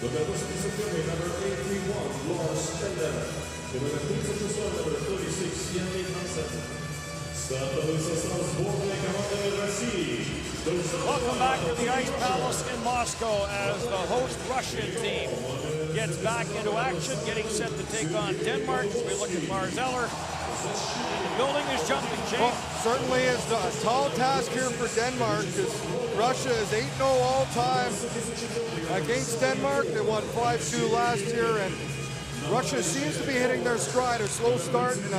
Номер 81, number 831, Lars Stender. И номер 36, number 36, Янни Хансен. Стартовый состав сборной команды России. Welcome back to the Ice Palace in Moscow as the host Russian team gets back into action, getting set to take on Denmark. As we look at Lars Eller. The building is jumping, Jake. Well, certainly it's a tall task here for Denmark because Russia is 8-0 all time against Denmark. They won 5-2 last year, and Russia seems to be hitting their stride. A slow start and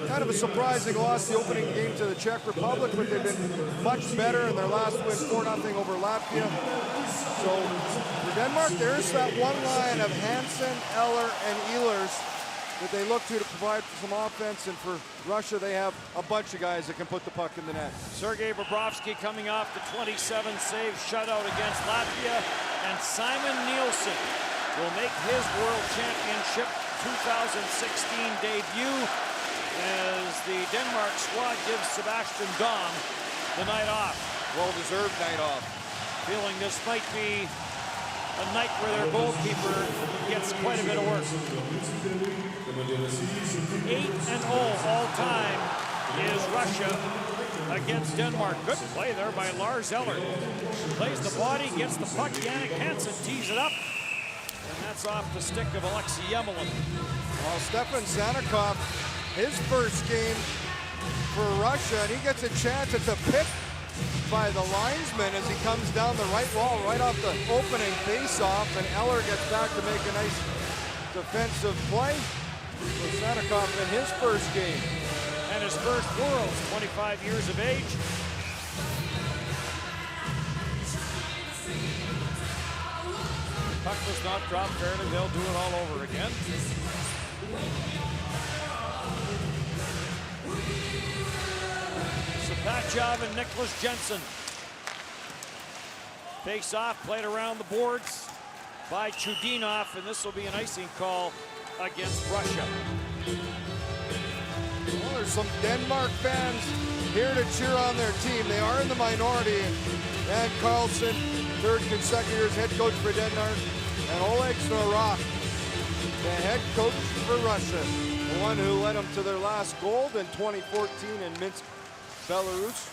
kind of a surprising loss the opening game to the Czech Republic, but they've been much better in their last win 4-0 over Latvia. So for Denmark, there's that one line of Hansen, Eller, and Ehlers that they look to provide some offense, and for Russia, they have a bunch of guys that can put the puck in the net. Sergei Bobrovsky coming off the 27-save shutout against Latvia, and Simon Nielsen will make his World Championship 2016 debut as the Denmark squad gives Sebastian Dahm the night off. Well-deserved night off. Feeling this might be a night where their goalkeeper gets quite a bit of work. 8-0 all time is Russia against Denmark. Good play there by Lars Eller. Plays the body, gets the puck. Jannik Hansen tees it up. And that's off the stick of Alexei Yemelin. Well, Stefan Sanikov, his first game for Russia, and he gets a chance. It's a pick by the linesman as he comes down the right wall right off the opening face-off, and Eller gets back to make a nice defensive play for Sanikov in his first game. And his first Worlds, 25 years of age. Puck was not dropped fairly. They'll do it all over again. Sapachov and Nicholas Jensen. Face off, played around the boards by Chudinov, and this will be an icing call against Russia. Well, there's some Denmark fans here to cheer on their team. They are in the minority. Dan Carlson, third consecutive years head coach for Denmark, and Oleg Snorok, the head coach for Russia, the one who led them to their last gold in 2014 in Minsk, Belarus.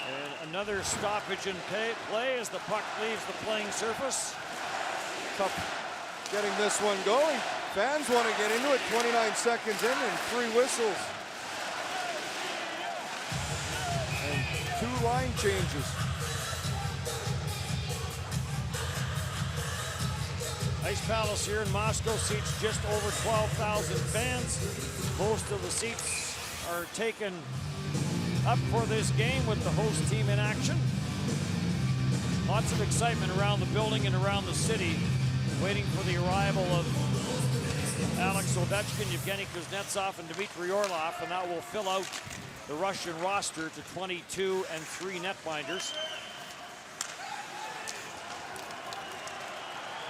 And another stoppage in play as the puck leaves the playing surface. Tough getting this one going. Fans want to get into it. 29 seconds in and 3 whistles. And 2 line changes. Ice Palace here in Moscow seats just over 12,000 fans. Most of the seats are taken up for this game with the host team in action. Lots of excitement around the building and around the city, waiting for the arrival of Alex Ovechkin, Yevgeny Kuznetsov, and Dmitry Orlov, and that will fill out the Russian roster to 22 and 3 netminders.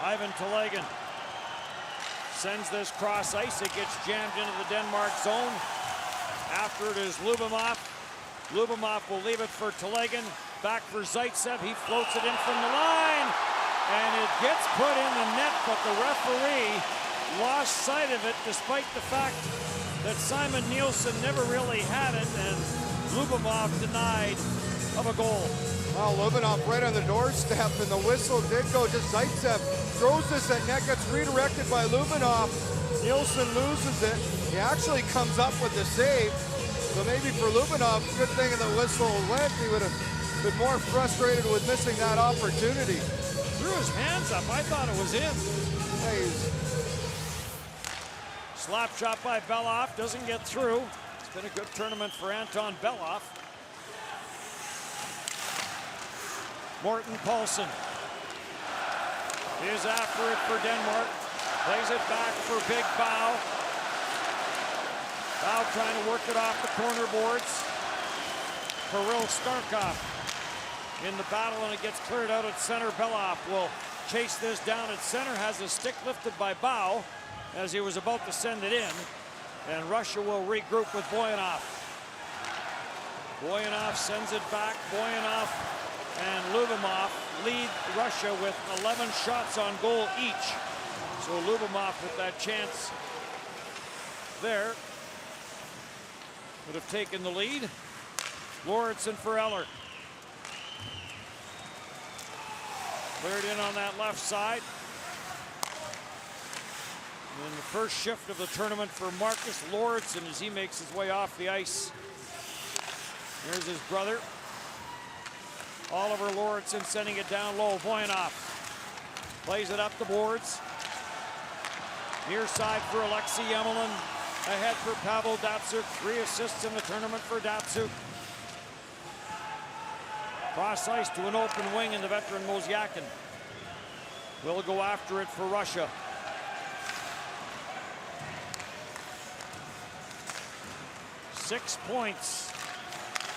Ivan Telegin sends this cross ice. It gets jammed into the Denmark zone. After it is Lubomov. Lubomov will leave it for Telegin. Back for Zaitsev. He floats it in from the line. And it gets put in the net, but the referee lost sight of it despite the fact that Simon Nielsen never really had it, and Lubomov denied of a goal. Well, Lubomov right on the doorstep, and the whistle did go to Zaitsev. Throws this at net, gets redirected by Lubomov. Nielsen loses it. He actually comes up with the save. So maybe for Lubomov, good thing the whistle went. He would have been more frustrated with missing that opportunity. Threw his hands up. I thought it was in. Slap shot by Belov. Doesn't get through. It's been a good tournament for Anton Belov. Morten Paulsen is after it for Denmark. Plays it back for Big Bow. Bow trying to work it off the corner boards. Kirill Starkov in the battle, and it gets cleared out at center. Belov will chase this down at center. Has a stick lifted by Bow as he was about to send it in. And Russia will regroup with Boyanov. Boyanov sends it back. Boyanov and Lubomov lead Russia with 11 shots on goal each. So Lyubimov with that chance there would have taken the lead. Lauritsen for Eller. Cleared in on that left side. And then the first shift of the tournament for Marcus Lauritsen as he makes his way off the ice. There's his brother. Oliver Lauritsen sending it down low. Voinov plays it up the boards. Near side for Alexei Emelin. Ahead for Pavel Datsyuk. 3 assists in the tournament for Datsyuk. Cross ice to an open wing, and the veteran Mozyakin will go after it for Russia. Six points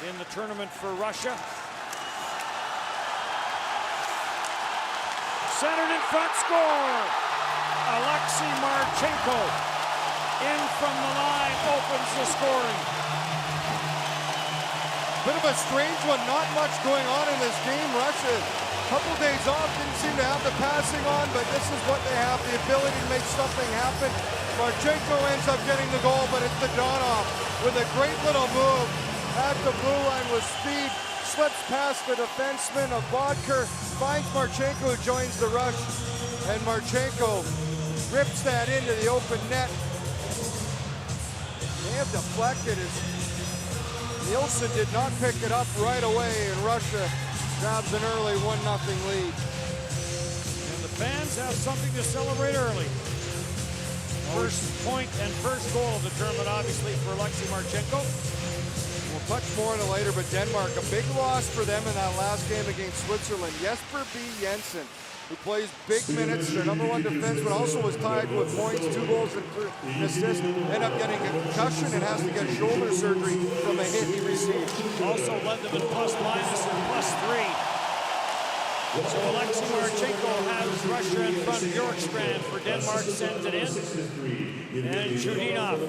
in the tournament for Russia. Centered in front, score! Alexei Marchenko in from the line, opens the scoring. Bit of a strange one, not much going on in this game. Russia, a couple days off, didn't seem to have the passing on, but this is what they have, the ability to make something happen. Marchenko ends up getting the goal, but it's Dadonov with a great little move at the blue line with speed, slips past the defenseman of Vodker, finds Marchenko, who joins the rush, and Marchenko rips that into the open net. They have deflected as Nielsen did not pick it up right away, and Russia grabs an early 1-0 lead. And the fans have something to celebrate early. First point and first goal of the tournament, obviously, for Alexei Marchenko. We'll touch more on it later, but Denmark, a big loss for them in that last game against Switzerland. Jesper B. Jensen, who plays big minutes, their #1 defenseman, also was tied with points, 2 goals and assists, ended up getting a concussion and has to get shoulder surgery from a hit he received. Also led them in plus-minus and +3. So Alexei Marchenko has Russia in front. Bjorkstrand for Denmark sends it in. And Chudinov.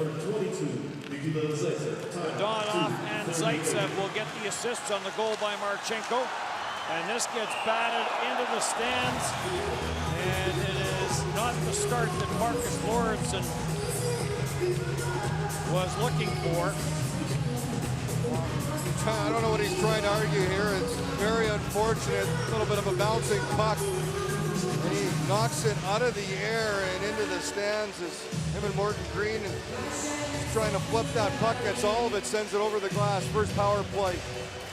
Dadonov and Zaitsev will get the assists on the goal by Marchenko. And this gets batted into the stands. And it is not the start that Marcus Lauritsen was looking for. I don't know what he's trying to argue here. It's very unfortunate. A little bit of a bouncing puck. And he knocks it out of the air and into the stands as him and Morgan Green and trying to flip that puck. Gets all of it, sends it over the glass. First power play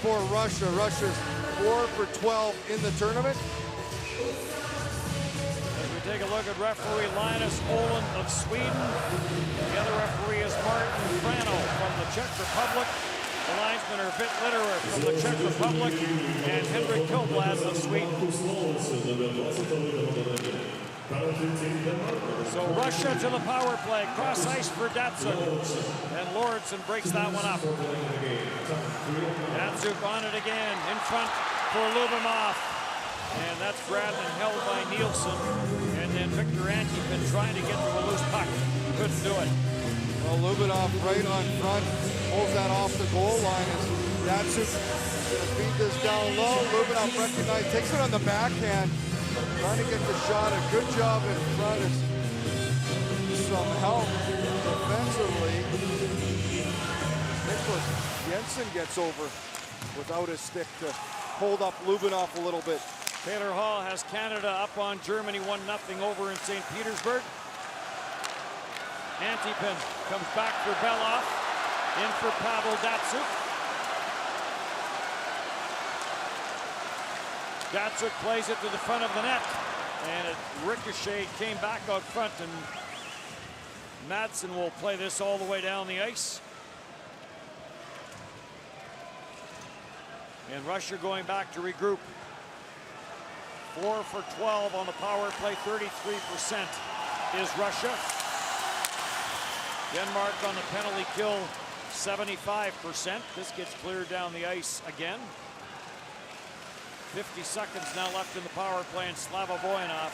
for Russia. Russia's 4 for 12 in the tournament. As we take a look at referee Linus Olin of Sweden. The other referee is Martin Frano from the Czech Republic. The linesmen are Vitt Litterer from the Czech Republic and Henrik Kilblad of Sweden. So Russia to the power play. Cross ice for Datsyuk. And Lauritsen breaks that one up. Datsyuk on it again. In front for Lyubimov. And that's grabbed and held by Nielsen. And then Victor Antipin trying to get to a loose puck. Couldn't do it. Well, Lyubimov right on front, pulls that off the goal line as Datsyuk gonna feed this down low. Lyubimov recognized, takes it on the backhand, trying to get the shot. A good job in front. It's some help defensively. Nicholas Jensen gets over without a stick to hold up Lyubimov a little bit. Taylor Hall has Canada up on Germany 1-0 over in St. Petersburg. Antipin comes back for Belov, in for Pavel Datsyuk. Datsyuk plays it to the front of the net, and it ricocheted, came back out front, and Madsen will play this all the way down the ice. And Russia going back to regroup. 4 for 12 on the power play, 33% is Russia. Denmark on the penalty kill, 75%. This gets cleared down the ice again. 50 seconds now left in the power play, and Slava Voinov.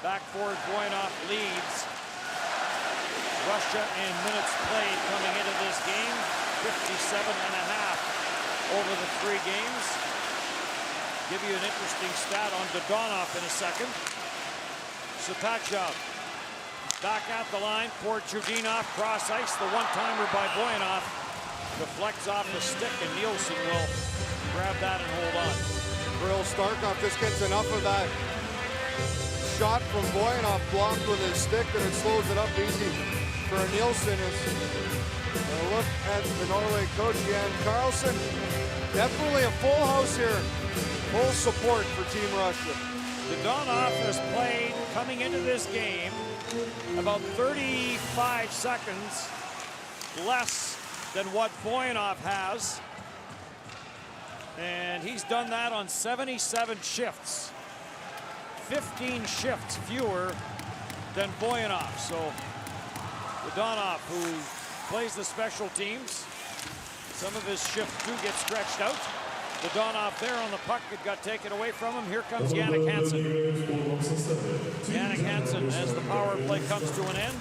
Back forward, Voinov leads. Russia in minutes played coming into this game, 57.5 over the 3 games. Give you an interesting stat on Dodonov in a second. Sapachov back at the line for Chudinov, cross ice. The one-timer by Voyanov deflects off the stick, and Nielsen will grab that and hold on. Kirill Starkov just gets enough of that shot from Voyanov blocked with his stick, and it slows it up easy for Nielsen. A look at the Norway coach, Jan Carlson. Definitely a full house here. Full support for Team Russia. Dodonov has played, coming into this game, about 35 seconds less than what Voyanov has. And he's done that on 77 shifts. 15 shifts fewer than Voyanov. So Dodonov, who plays the special teams, some of his shifts do get stretched out. Dodonov there on the puck. It got taken away from him. Here comes Jannik Hansen. Jannik Hansen as the power play comes to an end.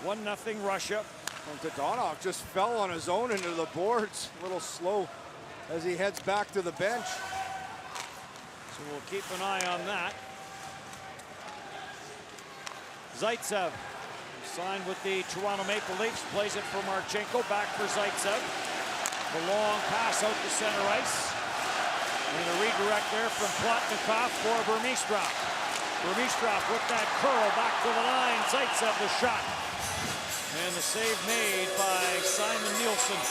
1-0 Russia. And Dodonov just fell on his own into the boards. A little slow as he heads back to the bench. So we'll keep an eye on that. Zaitsev, signed with the Toronto Maple Leafs, plays it for Marchenko. Back for Zaitsev. The long pass out to center ice. And a redirect there from Plotnikov for Burmistrov. Burmistrov with that curl back to the line. Zaitsev the shot. And the save made by Simon Nielsen.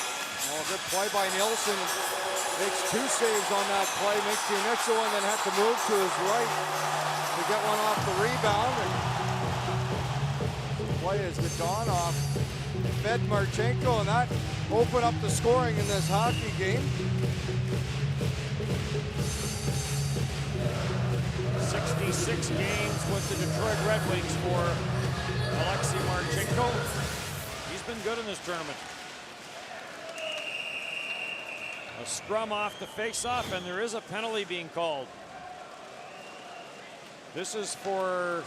Oh, good play by Nielsen. Makes two saves on that play. Makes the initial one, then had to move to his right to get one off the rebound. And the play is Dodonov fed Marchenko, and that opened up the scoring in this hockey game. 66 games with the Detroit Red Wings for Alexei Marchenko. He's been good in this tournament. A scrum off the face-off, and there is a penalty being called. This is for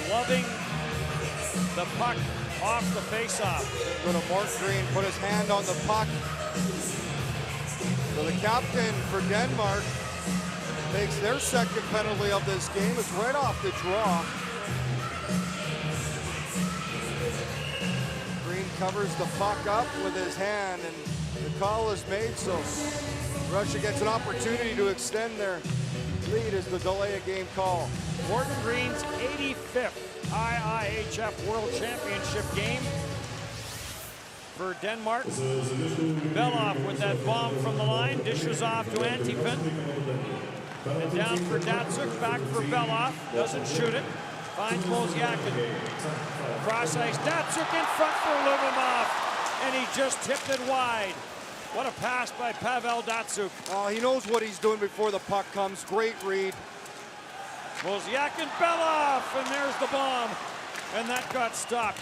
gloving the puck off the face-off. Go to Mark Green, put his hand on the puck. So the captain for Denmark takes their second penalty of this game. It's right off the draw. Green covers the puck up with his hand, and the call is made, so Russia gets an opportunity to extend their lead as the delay of game call. Morgan Green's 85th IIHF World Championship game for Denmark. Belov with that bomb from the line, dishes off to Antipin. And down for Datsuk, back for Belov, doesn't shoot it. Finds Mozyakin. Cross ice, Datsuk in front for Lyubimov, and he just tipped it wide. What a pass by Pavel Datsuk. Oh, he knows what he's doing before the puck comes. Great read. Mozyakin, Belov, and there's the bomb. And that got stopped.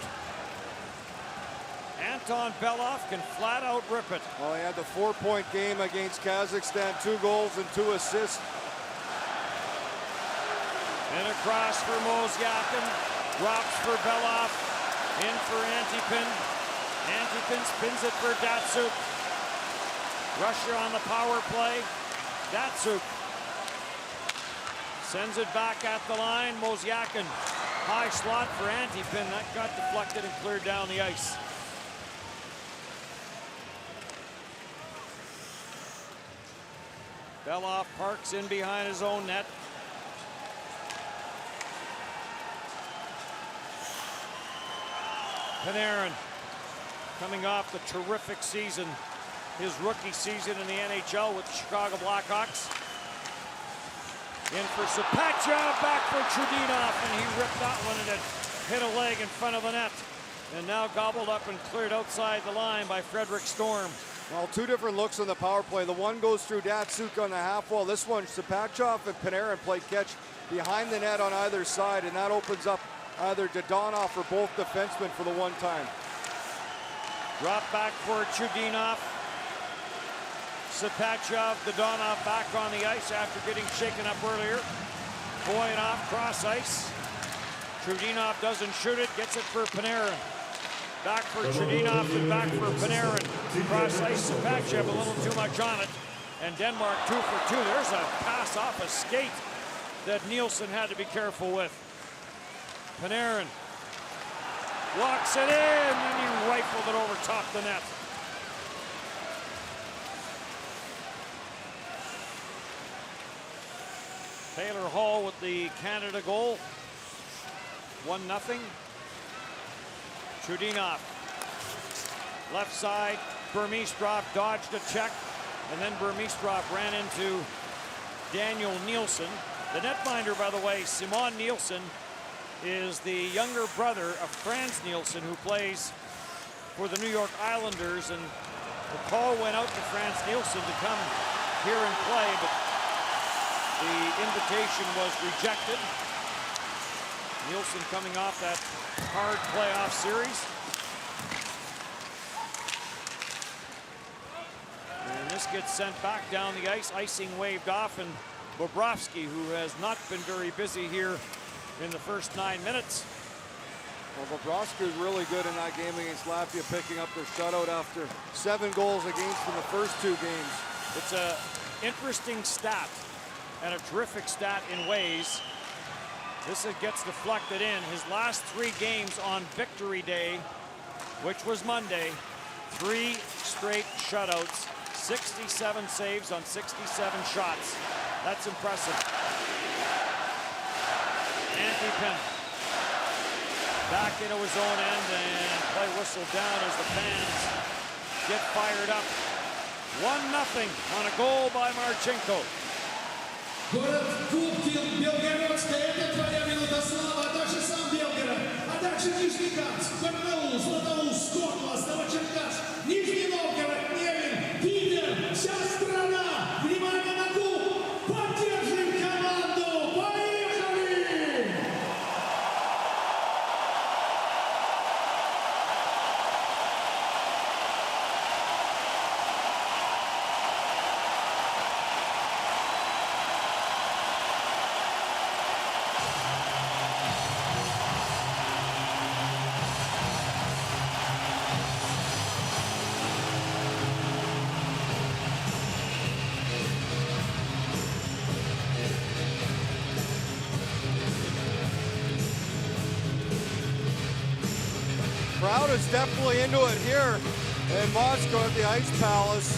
Anton Belov can flat out rip it. Well, he had the 4-point game against Kazakhstan, 2 goals and 2 assists. And across for Mozyakin, drops for Belov, in for Antipin. Antipin spins it for Datsuk. Russia on the power play. Datsuk sends it back at the line. Mozyakin, high slot for Antipin. That got deflected and cleared down the ice. Belov parks in behind his own net. Panarin coming off the terrific season, his rookie season in the NHL with the Chicago Blackhawks. In for Sapachov, back for Chudinov, and he ripped that one and it hit a leg in front of the net. And now gobbled up and cleared outside the line by Frederick Storm. Well, 2 different looks on the power play. The one goes through Datsuk on the half wall. This one, Sapachov and Panarin play catch behind the net on either side, and that opens up either Dodonov or both defensemen for the one time. Drop back for Chudinov. Sapachov, Dodonov back on the ice after getting shaken up earlier. Voyanov cross ice. Chudinov doesn't shoot it, gets it for Panarin. Back for Chudinov and back for Panarin. Cross ice, Sapachov a little too much on it. And Denmark 2 for 2. There's a pass off a skate that Nielsen had to be careful with. Panarin walks it in, and he rifled it over top the net. Taylor Hall with the Canada goal. 1-0. Chudinov. Left side, Burmistrov dodged a check, and then Burmistrov ran into Daniel Nielsen. The netminder, by the way, Simon Nielsen, is the younger brother of Frans Nielsen, who plays for the New York Islanders, and the call went out to Frans Nielsen to come here and play, but the invitation was rejected. Nielsen coming off that hard playoff series. And this gets sent back down the ice, icing waved off, and Bobrovsky, who has not been very busy here in the first 9 minutes. Well, Bobrovsky was really good in that game against Latvia, picking up their shutout after 7 goals against in the first 2 games. It's an interesting stat and a terrific stat in ways. This gets deflected in. His last 3 games on Victory Day, which was Monday, 3 straight shutouts, 67 saves on 67 shots. That's impressive. Antti Penn back into his own end, and play whistled down as the fans get fired up. 1-0 on a goal by Marchenko. Город Губкин, Белгородская, это твоя минута славы, а также сам Белгород, а также Нижний Камск, Барнаул, Златоуст, Котлас, Новочеркасск, Нижний Новгород, Невель, Питер, вся страна, внимание на клуб, поддержим команду, поехали! Crowd is definitely into it here in Moscow at the Ice Palace.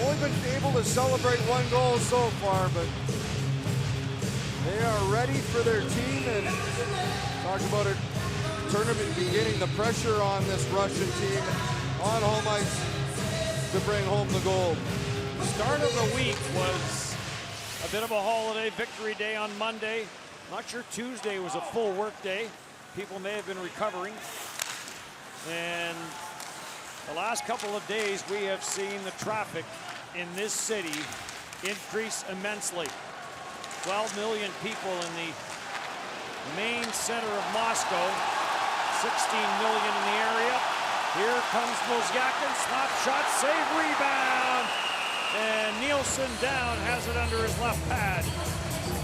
Only been able to celebrate 1 goal so far, but they are ready for their team, and talk about a tournament beginning, the pressure on this Russian team on home ice to bring home the gold. Start of the week was a bit of a holiday. Victory Day on Monday. Not sure Tuesday was a full work day. People may have been recovering. And the last couple of days, we have seen the traffic in this city increase immensely. 12 million people in the main center of Moscow, 16 million in the area. Here comes Mozyakin, slap shot, save, rebound. And Nielsen down, has it under his left pad.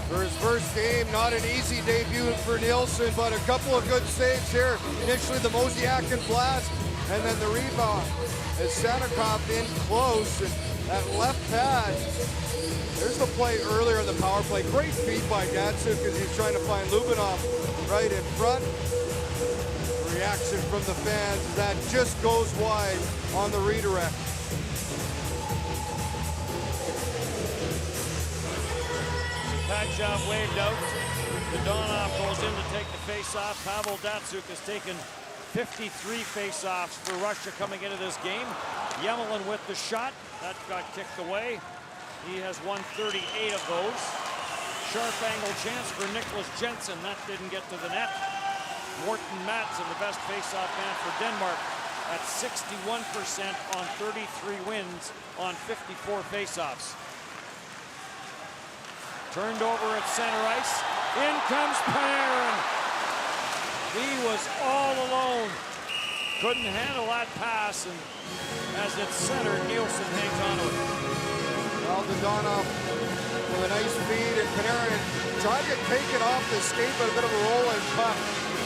For his first game, not an easy debut for Nielsen, but a couple of good saves here. Initially the Mozyakin blast, and then the rebound as Sannikov in close, and that left pad. There's the play earlier in the power play. Great feed by Datsuk as he's trying to find Lubinov right in front. Reaction from the fans, that just goes wide on the redirect. Padjob waved out. Dadonov goes in to take the face-off. Pavel Datsuk has taken 53 face-offs for Russia coming into this game. Yemelin with the shot. That got kicked away. He has won 38 of those. Sharp angle chance for Nicholas Jensen. That didn't get to the net. Morten Madsen, the best face-off man for Denmark, at 61% on 33 wins on 54 face-offs. Turned over at center ice. In comes Panarin. He was all alone. Couldn't handle that pass, and as it's centered, Nielsen hangs on to it. Well, Dadonov with a nice feed, and Panarin tried to take it off the skate, but a bit of a roll and puck.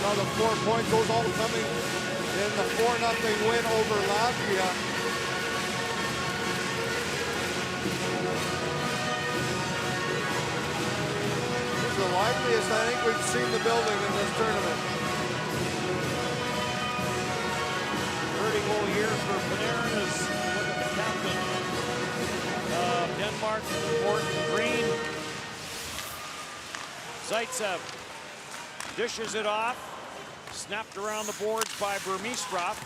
Now the 4 points, those all coming in the 4-0 win over Latvia. the liveliest I think we've seen the building in this tournament. 30-goal year for Panarin as look at the captain of Denmark, Morten Green. Zaitsev dishes it off. Snapped around the boards by Burmistrov.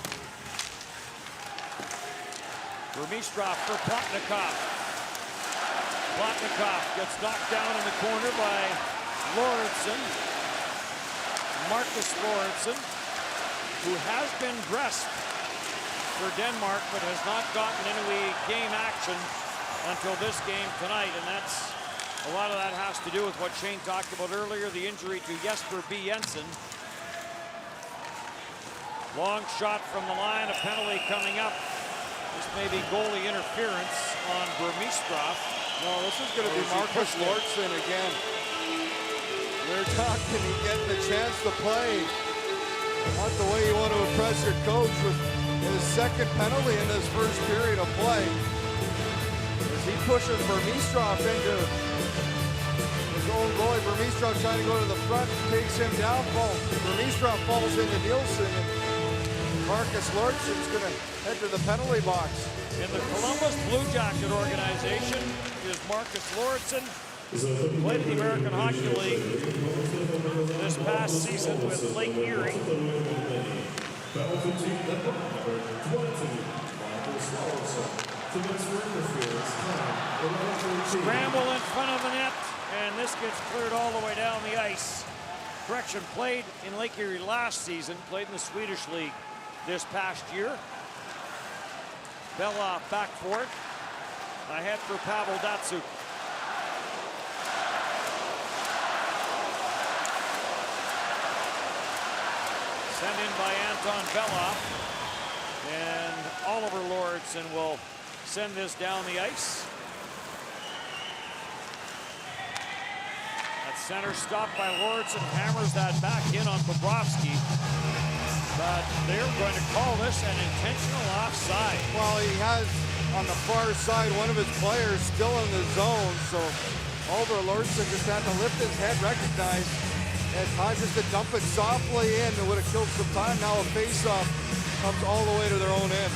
Burmistrov for Plotnikov. Plotnikov gets knocked down in the corner by Lauritsen. Marcus Lauritsen, who has been dressed for Denmark but has not gotten any game action until this game tonight, and that's a lot of that has to do with what Shane talked about earlier, the injury to Jesper B. Jensen. Long shot from the line, a penalty coming up. This may be goalie interference on Burmistrov. No, this is going to be Marcus Lauritsen again. They're talking, he's getting the chance to play. Not the way you want to impress your coach with his second penalty in this first period of play. As he pushes Burmistrov into his own goalie. Burmistrov trying to go to the front, takes him down. Burmistrov falls into Nielsen. Marcus Lauritsen's going to head to the penalty box. In the Columbus Blue Jacket organization is Marcus Lauritsen. Played in the American Hockey League this past season with Lake Erie. Scramble in front of the net, and this gets cleared all the way down the ice. Correction, played in Lake Erie last season, played in the Swedish League this past year. Belov back for it. Ahead for Pavel Datsyuk. Sent in by Anton Belov. And Oliver Lauritsen will send this down the ice. That center stop by Lauritsen hammers that back in on Bobrovsky. But they're going to call this an intentional offside. Well, he has on the far side one of his players still in the zone, so Oliver Lauritsen just had to lift his head, recognize at time just to dump it softly in. It would have killed some time. Now a face-off comes all the way to their own end.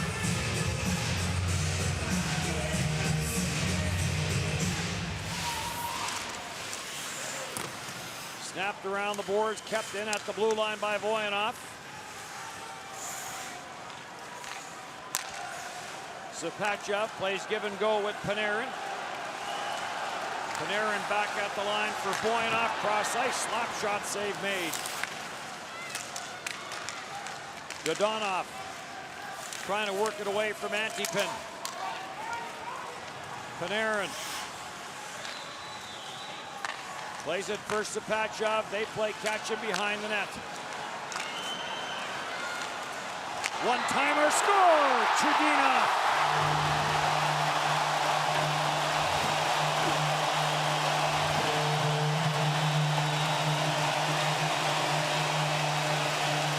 Snapped around the boards, kept in at the blue line by Voyanov. Zapachev plays give and go with Panarin. Panarin back at the line for Voyanov. Cross ice, slap shot save made. Dodonov trying to work it away from Antipin. Panarin plays it for Zapachev. They play catch him behind the net. One-timer score! Chudinov.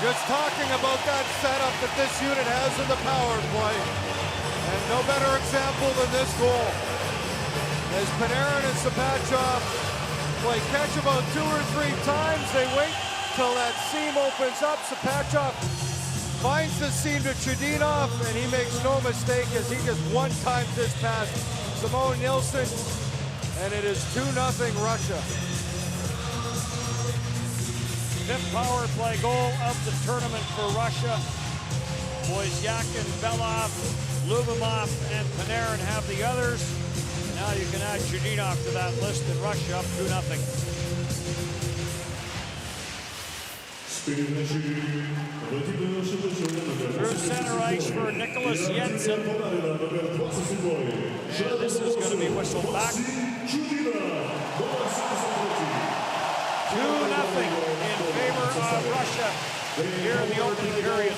Just talking about that setup that this unit has in the power play. And no better example than this goal. As Panarin and Zapachev play catch about 2 or 3 times, they wait till that seam opens up. Zapachev finds the seam to Chudinov, and he makes no mistake as he just one-times this past Simon Nielsen, and it is 2-0 Russia. 5th power play goal of the tournament for Russia. Wozniakin, Belov, Lyubimov, and Panarin have the others. Now you can add Chudinov to that list, and Russia up 2-0. Through center ice for Nicholas Jensen. And this is going to be whistled back. 2-0 in favor of Russia here in the opening period.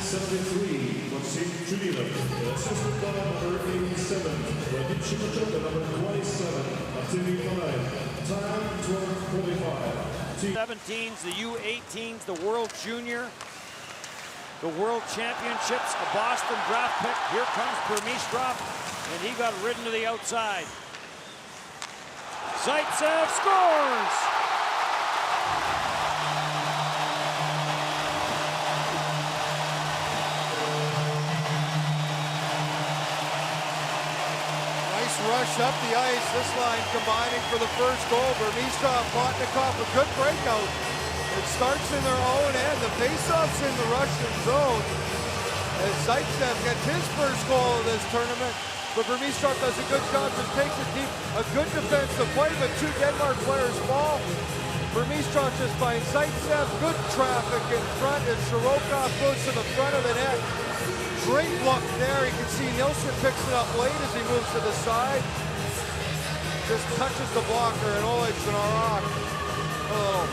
73, Maxim Chudinov. Assistant by number 87, Vadim Shimachuk, number 27, Artemy Panarin. Time 12:45. 17s, the U18s, the World Junior, the World Championships, a Boston draft pick. Here comes Burmistrov, and he got ridden to the outside. Zaitsev scores! Nice rush up the ice. This line combining for the first goal. Burmistrov, Plotnikov, a good breakout. It starts in their own end. The faceoff's in the Russian zone. As Zaitsev gets his first goal of this tournament. But Burmistrov does a good job, just takes it deep. A good defensive play, but two Denmark players fall. Burmistrov just finds Zaitsev, good traffic in front as Shirokov goes to the front of the net. Great look there. You can see Nilsson picks it up late as he moves to the side. Just touches the blocker, and Oleg Zenarok. Oh,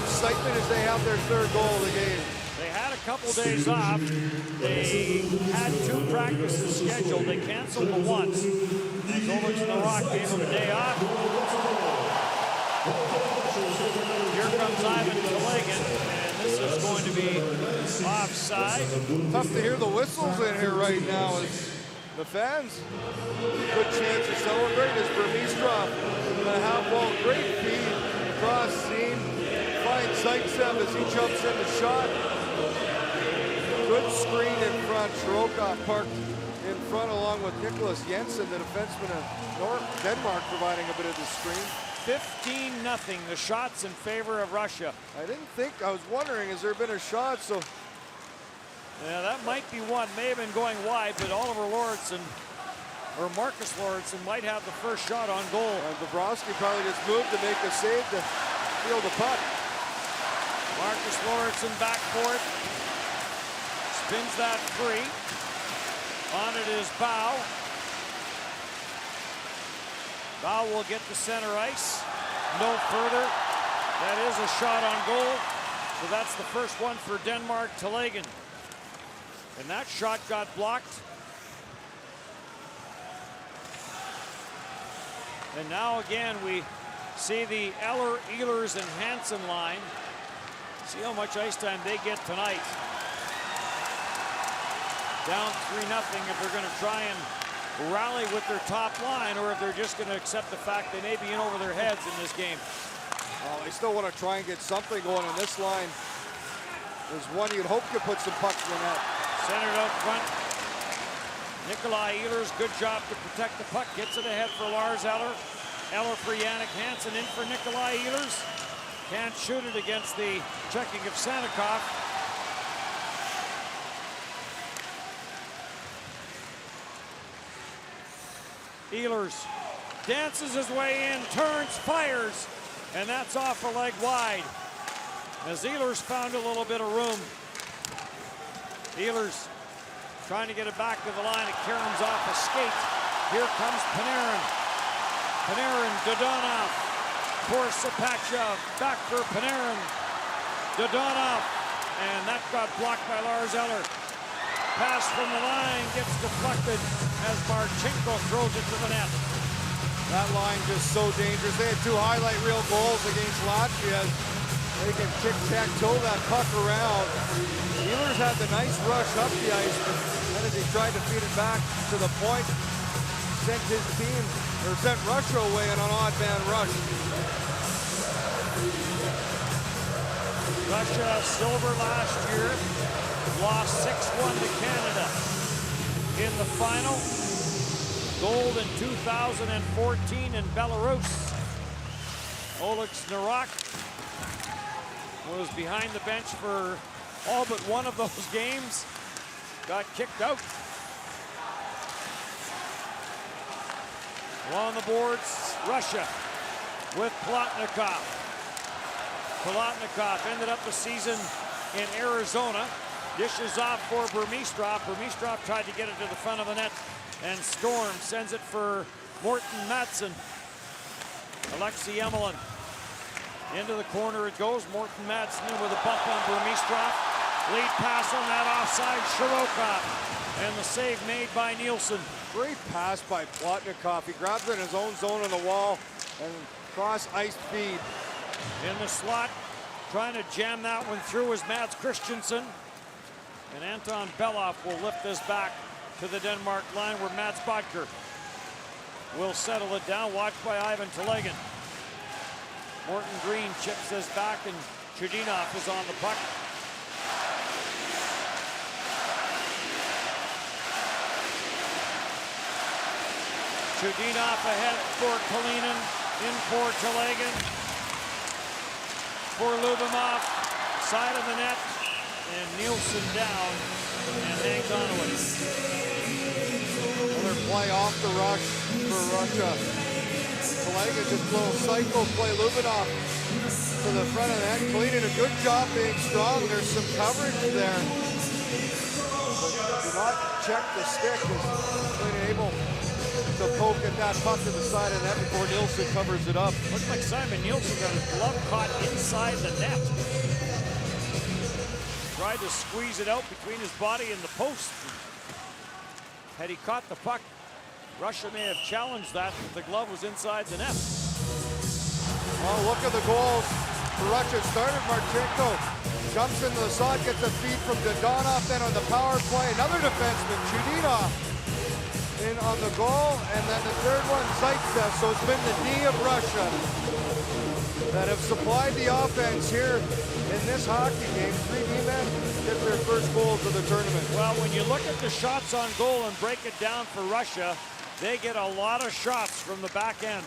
excitement as they have their third goal of the game. They had a couple days off. They had 2 practices scheduled. They canceled the once. Oleg Zenarok gave them a day off. Here comes Ivan Telegan, and this is going to be offside. Tough to hear the whistles in here right now as the fans. Good chance to celebrate as Burmistrov in the half wall. Great feed across seam. Finds Zaitsev as he jumps in the shot. Good screen in front. Shirokov parked in front along with Nicholas Jensen, the defenseman of Denmark, providing a bit of the screen. 15-0, the shots in favor of Russia. I was wondering, has there been a shot? So yeah, that might be one. May have been going wide, but Oliver Lauritsen, or Marcus Lauritsen, might have the first shot on goal. Bobrovsky probably just moved to make a save to steal the puck. Marcus Lauritsen back for it. Spins that free. On it is Bow. Bow will get to center ice. No further. That is a shot on goal. So that's the first one for Denmark, Telegan. And that shot got blocked. And now again we see the Eller, Ehlers, and Hansen line. See how much ice time they get tonight. Down 3-0 if they're going to try and rally with their top line, or if they're just going to accept the fact they may be in over their heads in this game. Well, they still want to try and get something going on this line. There's one you'd hope could put some pucks in the net. Centered out front. Nikolai Ehlers, good job to protect the puck. Gets it ahead for Lars Eller. Eller for Jannik Hansen, in for Nikolai Ehlers. Can't shoot it against the checking of Sannikov. Ehlers dances his way in, turns, fires, and that's off a leg wide. As Ehlers found a little bit of room. Ehlers trying to get it back to the line. It caroms off a skate. Here comes Panarin. Panarin, Dodonov, for Sapachev, back for Panarin. Dodonov, and that got blocked by Lars Eller. Pass from the line gets deflected as Marchenko throws it to the net. That line just so dangerous. They had 2 highlight reel goals against Latvia. They can tic-tac-toe that puck around. Ehlers had the nice rush up the ice, but then as he tried to feed it back to the point, sent his team, or sent Russia away in an odd man rush. Russia silver last year, lost 6-1 to Canada in the final. Gold in 2014 in Belarus. Oleg Zenarok was behind the bench for all but one of those games. Got kicked out. Along the boards, Russia with Plotnikov. Plotnikov ended up the season in Arizona. Dishes off for Burmistrov. Burmistrov tried to get it to the front of the net, and Storm sends it for Morten Madsen. Alexei Emelin. Into the corner it goes. Morten Madsen with a bump on Burmistrov. Lead pass on that offside, Shirokov. And the save made by Nielsen. Great pass by Plotnikov. He grabs it in his own zone on the wall and cross ice feed. In the slot, trying to jam that one through is Mads Christensen. And Anton Belov will lift this back to the Denmark line where Mats Bodker will settle it down, watched by Ivan Telegan. Morton Green chips this back, and Chudinov is on the puck. Chudinov ahead for Kalinin, in for Telegan, for Lubomov, side of the net, and Nielsen down, and hangs on to it. Another play off the rush for Russia. Telegan just a little cycle play. Lubomov to the front of the net. Kalinin, a good job being strong. There's some coverage there. But do not check the stick. Is Kalinin able to poke at that puck to the side of the net before Nielsen covers it up. Looks like Simon Nielsen got his glove caught inside the net. Tried to squeeze it out between his body and the post. Had he caught the puck, Russia may have challenged that if the glove was inside the net. Well, look at the goals for Russia. Started Marchenko, jumps into the slot, gets a feed from Dadonov, then on the power play, another defenseman, Chudinov, in on the goal, and then the third one, Zaitsev. So it's been the D of Russia that have supplied the offense here in this hockey game. 3 D-men get their first goals of the tournament. Well, when you look at the shots on goal and break it down for Russia, they get a lot of shots from the back end.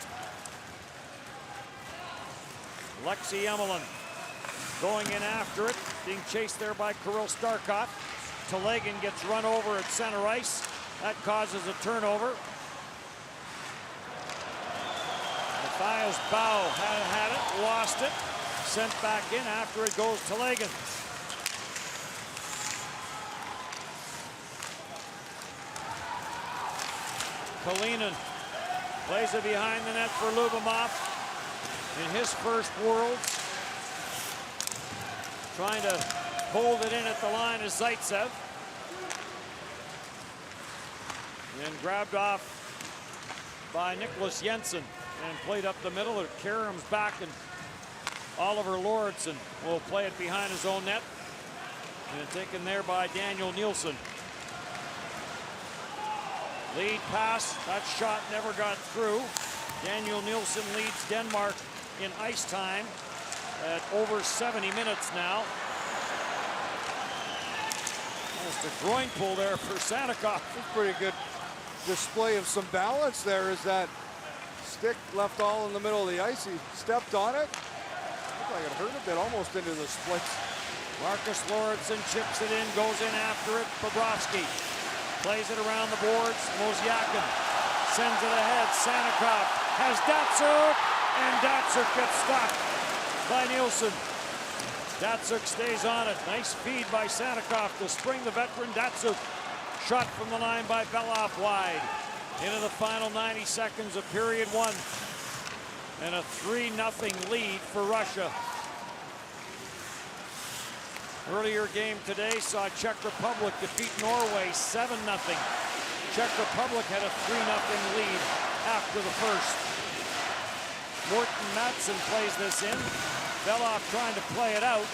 Alexei Emelin going in after it, being chased there by Kirill Starkov. Telegan gets run over at center ice. That causes a turnover. Matthias Bau had it, lost it, sent back in after it goes to Telegan. Kalinin plays it behind the net for Lubomov in his first Worlds. Trying to hold it in at the line is Zaitsev. And grabbed off by Nicholas Jensen and played up the middle. Karam's back, and Oliver Lauritsen will play it behind his own net. And taken there by Daniel Nielsen. Lead pass, that shot never got through. Daniel Nielsen leads Denmark in ice time at over 70 minutes now. Almost a groin pull there for Sannikov. That's pretty good display of some balance there, as that stick left all in the middle of the ice. He stepped on it. Looked like it hurt a bit, almost into the splits. Marcus Lauritsen chips it in, goes in after it. Bobrovsky plays it around the boards. Mosyakin sends it ahead. Sannikov has Datsuk, and Datsuk gets stopped by Nielsen. Datsuk stays on it. Nice feed by Sannikov to spring the veteran Datsuk. Shot from the line by Belov wide. Into the final 90 seconds of period 1. And a 3-0 lead for Russia. Earlier game today saw Czech Republic defeat Norway 7-0. Czech Republic had a 3-0 lead after the first. Morten Madsen plays this in. Belov trying to play it out.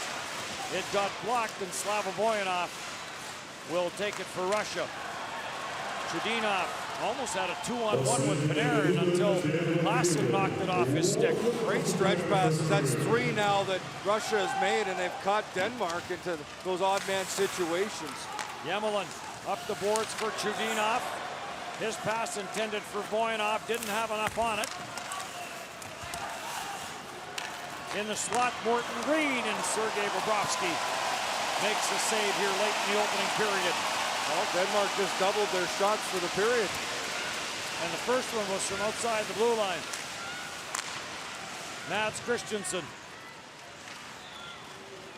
It got blocked, and Slava Voyanov will take it for Russia. Chudinov almost had a 2-on-1 with Panarin until Lassen knocked it off his stick. Great stretch passes. That's 3 now that Russia has made, and they've caught Denmark into those odd man situations. Yemelin up the boards for Chudinov. His pass intended for Voyanov, didn't have enough on it. In the slot, Morton Green, and Sergei Bobrovsky makes a save here late in the opening period. Well, Denmark just doubled their shots for the period. And the first one was from outside the blue line. Mads Christensen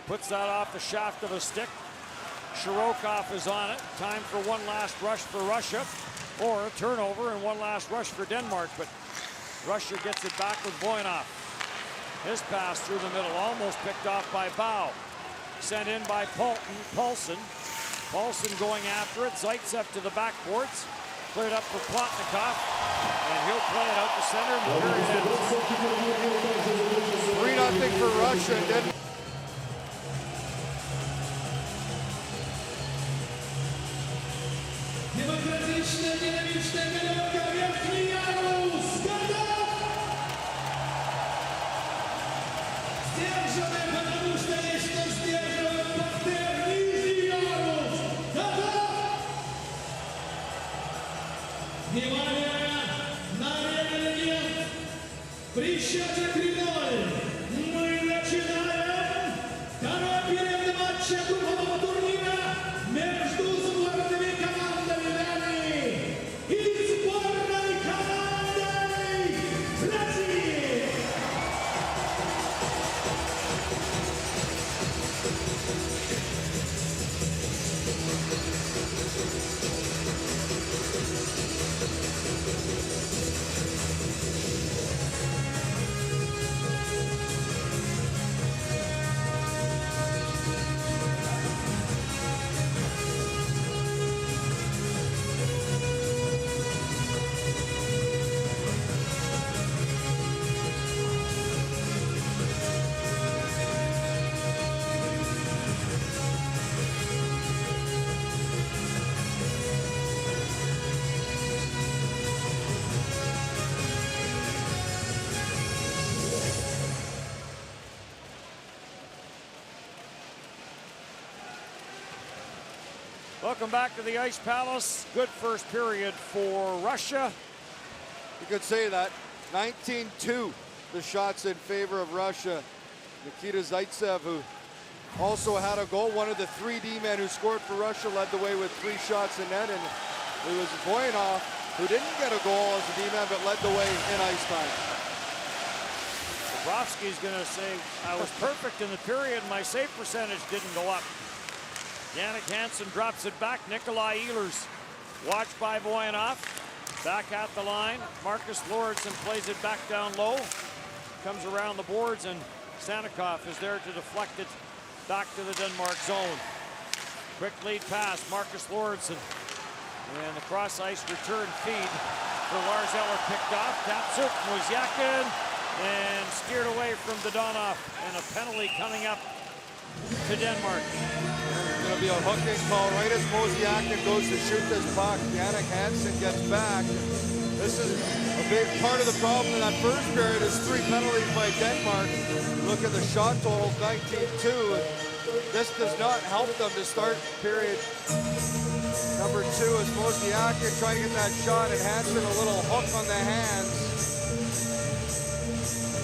puts that off the shaft of a stick. Shirokov is on it. Time for one last rush for Russia, or a turnover and one last rush for Denmark, but Russia gets it back with Voyanov. His pass through the middle, almost picked off by Bau. Sent in by Paulson. Paulson going after it. Zaitsev to the backboards. Cleared up for Plotnikov. And he'll play it out to center. And the period ends. 3-0 for Russia. Denmark. Демократичная, динамичная галерка, верхний ярус! Прищате 3-0. Мы начинаем второй период матча группового турнира между сборными командами Вены и сборной командой России. Welcome back to the Ice Palace. Good first period for Russia. You could say that. 19-2, the shots in favor of Russia. Nikita Zaitsev, who also had a goal, one of the 3 D-men who scored for Russia, led the way with 3 shots in net, and it was Voinov, who didn't get a goal as a D-man, but led the way in ice time. Bobrovsky's gonna say, I was perfect in the period, my save percentage didn't go up. Jannik Hansen drops it back. Nikolai Ehlers watched by Voinov. Back at the line. Marcus Lauritsen plays it back down low. Comes around the boards, and Stanikov is there to deflect it back to the Denmark zone. Quick lead pass, Marcus Lauritsen. And the cross-ice return feed for Lars Eller picked off. Datsuk, Mozyakin, and steered away from Dodonov. And a penalty coming up to Denmark. It's going to be a hooking call right as Mozyakin goes to shoot this puck. Jannik Hansen gets back. This is a big part of the problem in that first period is 3 penalties by Denmark. Look at the shot total, 19-2. This does not help them to start period number 2 as Mozyakin trying to get that shot and Hansen a little hook on the hands.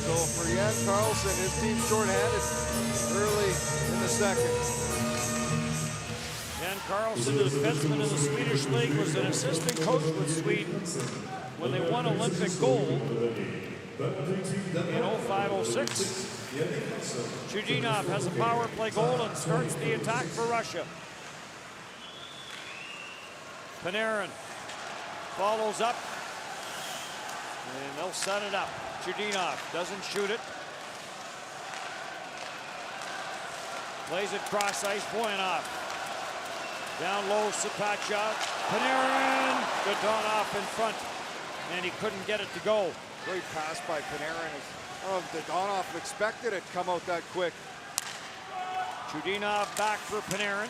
So for Jan Karlsson, his team shorthanded early in the second. Jan Karlsson, the defenseman in the Swedish league, was an assistant coach with Sweden when they won Olympic gold in 05-06. Chudinov has a power play goal and starts the attack for Russia. Panarin follows up, and they'll set it up. Chudinov doesn't shoot it. Plays it cross ice, Voinov. Down low, Sapachov. Panarin, Dodonov in front, and he couldn't get it to go. Great pass by Panarin. I don't know if Dodonov expected it come out that quick. Chudinov back for Panarin.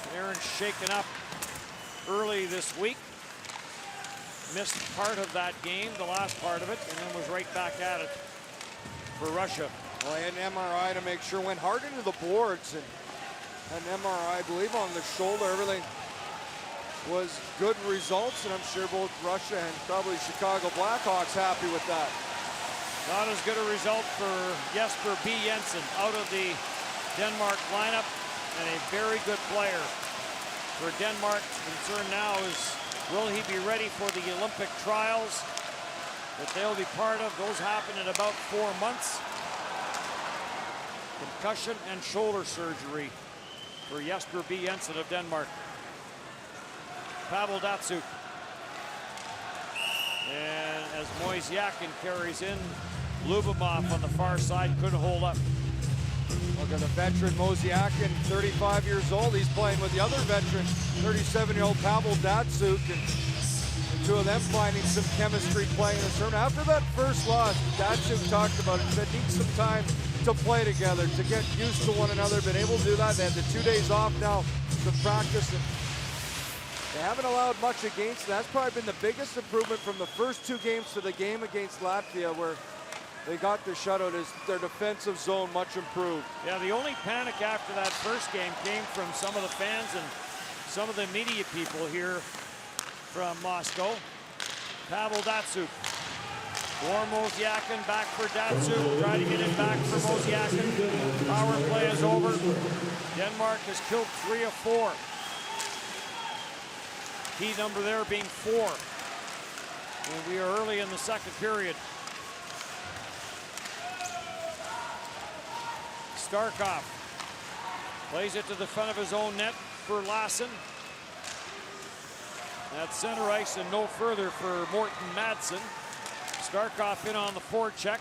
Panarin shaken up early this week. Missed part of that game, the last part of it, and then was right back at it for Russia. Well, he had an MRI to make sure, went hard into the boards, and an MRI, I believe, on the shoulder. Everything was good results, and I'm sure both Russia and probably Chicago Blackhawks happy with that. Not as good a result for Jesper B. Jensen out of the Denmark lineup, and a very good player. For Denmark, concern now is, will he be ready for the Olympic trials that they'll be part of? Those happen in about 4 months. Concussion and shoulder surgery for Jesper B. Jensen of Denmark. Pavel Datsuk. And as Mozyakin carries in, Lubomov on the far side couldn't hold up. Look at the veteran Mozyakin, 35 years old. He's playing with the other veteran, 37-year-old Pavel Datsuk, and the 2 of them finding some chemistry playing in the tournament. After that first loss, Datsuk talked about it, said needs some time to play together, to get used to one another, been able to do that. They had the 2 days off now to practice, and they haven't allowed much against. That's probably been the biggest improvement from the first 2 games to the game against Latvia, where they got the shutout, is their defensive zone much improved. Yeah, the only panic after that first game came from some of the fans and some of the media people here from Moscow. Pavel Datsuk For Mosiakin, back for Datsuk. Try to get it back for Mosiakin. Power play is over. Denmark has killed 3 of 4. Key number there being 4. And we are early in the second period. Starkov plays it to the front of his own net for Lassen. At center ice and no further for Morten Madsen. Starkov in on the forecheck.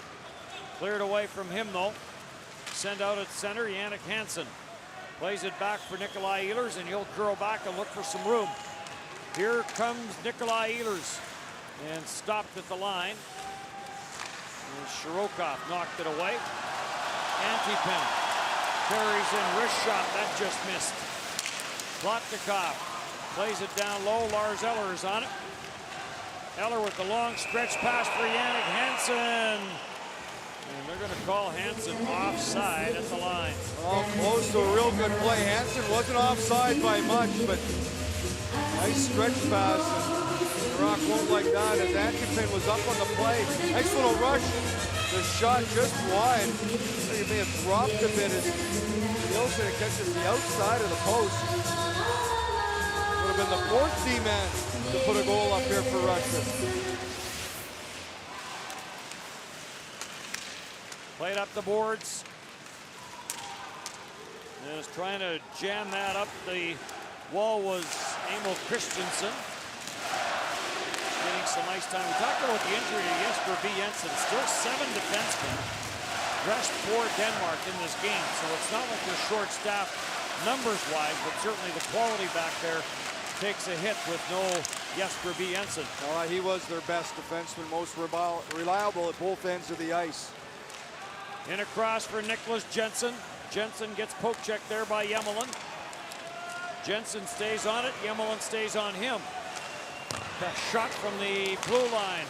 Cleared away from him though. Send out at center, Jannik Hansen. Plays it back for Nikolai Ehlers and he'll curl back and look for some room. Here comes Nikolai Ehlers and stopped at the line. And Shirokov knocked it away. Antipin carries in, wrist shot, that just missed. Plotnikov plays it down low, Lars Eller is on it. Eller with the long stretch pass for Jannik Hansen. And they're gonna call Hansen offside at the line. Oh, close to a real good play. Hansen wasn't offside by much, but nice stretch pass. And Rock won't like that as Antipin was up on the play. Nice little rush. The shot just wide. He may have dropped a bit as Nielsen catches the outside of the post. Would have been the 4th D-man to put a goal up here for Russia. Played up the boards. And is trying to jam that up. The wall was Emil Christensen. Getting some ice time. We talked about the injury to Jesper B. Jensen. Still 7 defensemen dressed for Denmark in this game. So it's not like they're short-staffed numbers-wise, but certainly the quality back there takes a hit with no Jesper B. Jensen. He was their best defenseman, most reliable at both ends of the ice. In across for Nicholas Jensen. Jensen gets poke checked there by Yemelin. Jensen stays on it. Yemelin stays on him. That shot from the blue line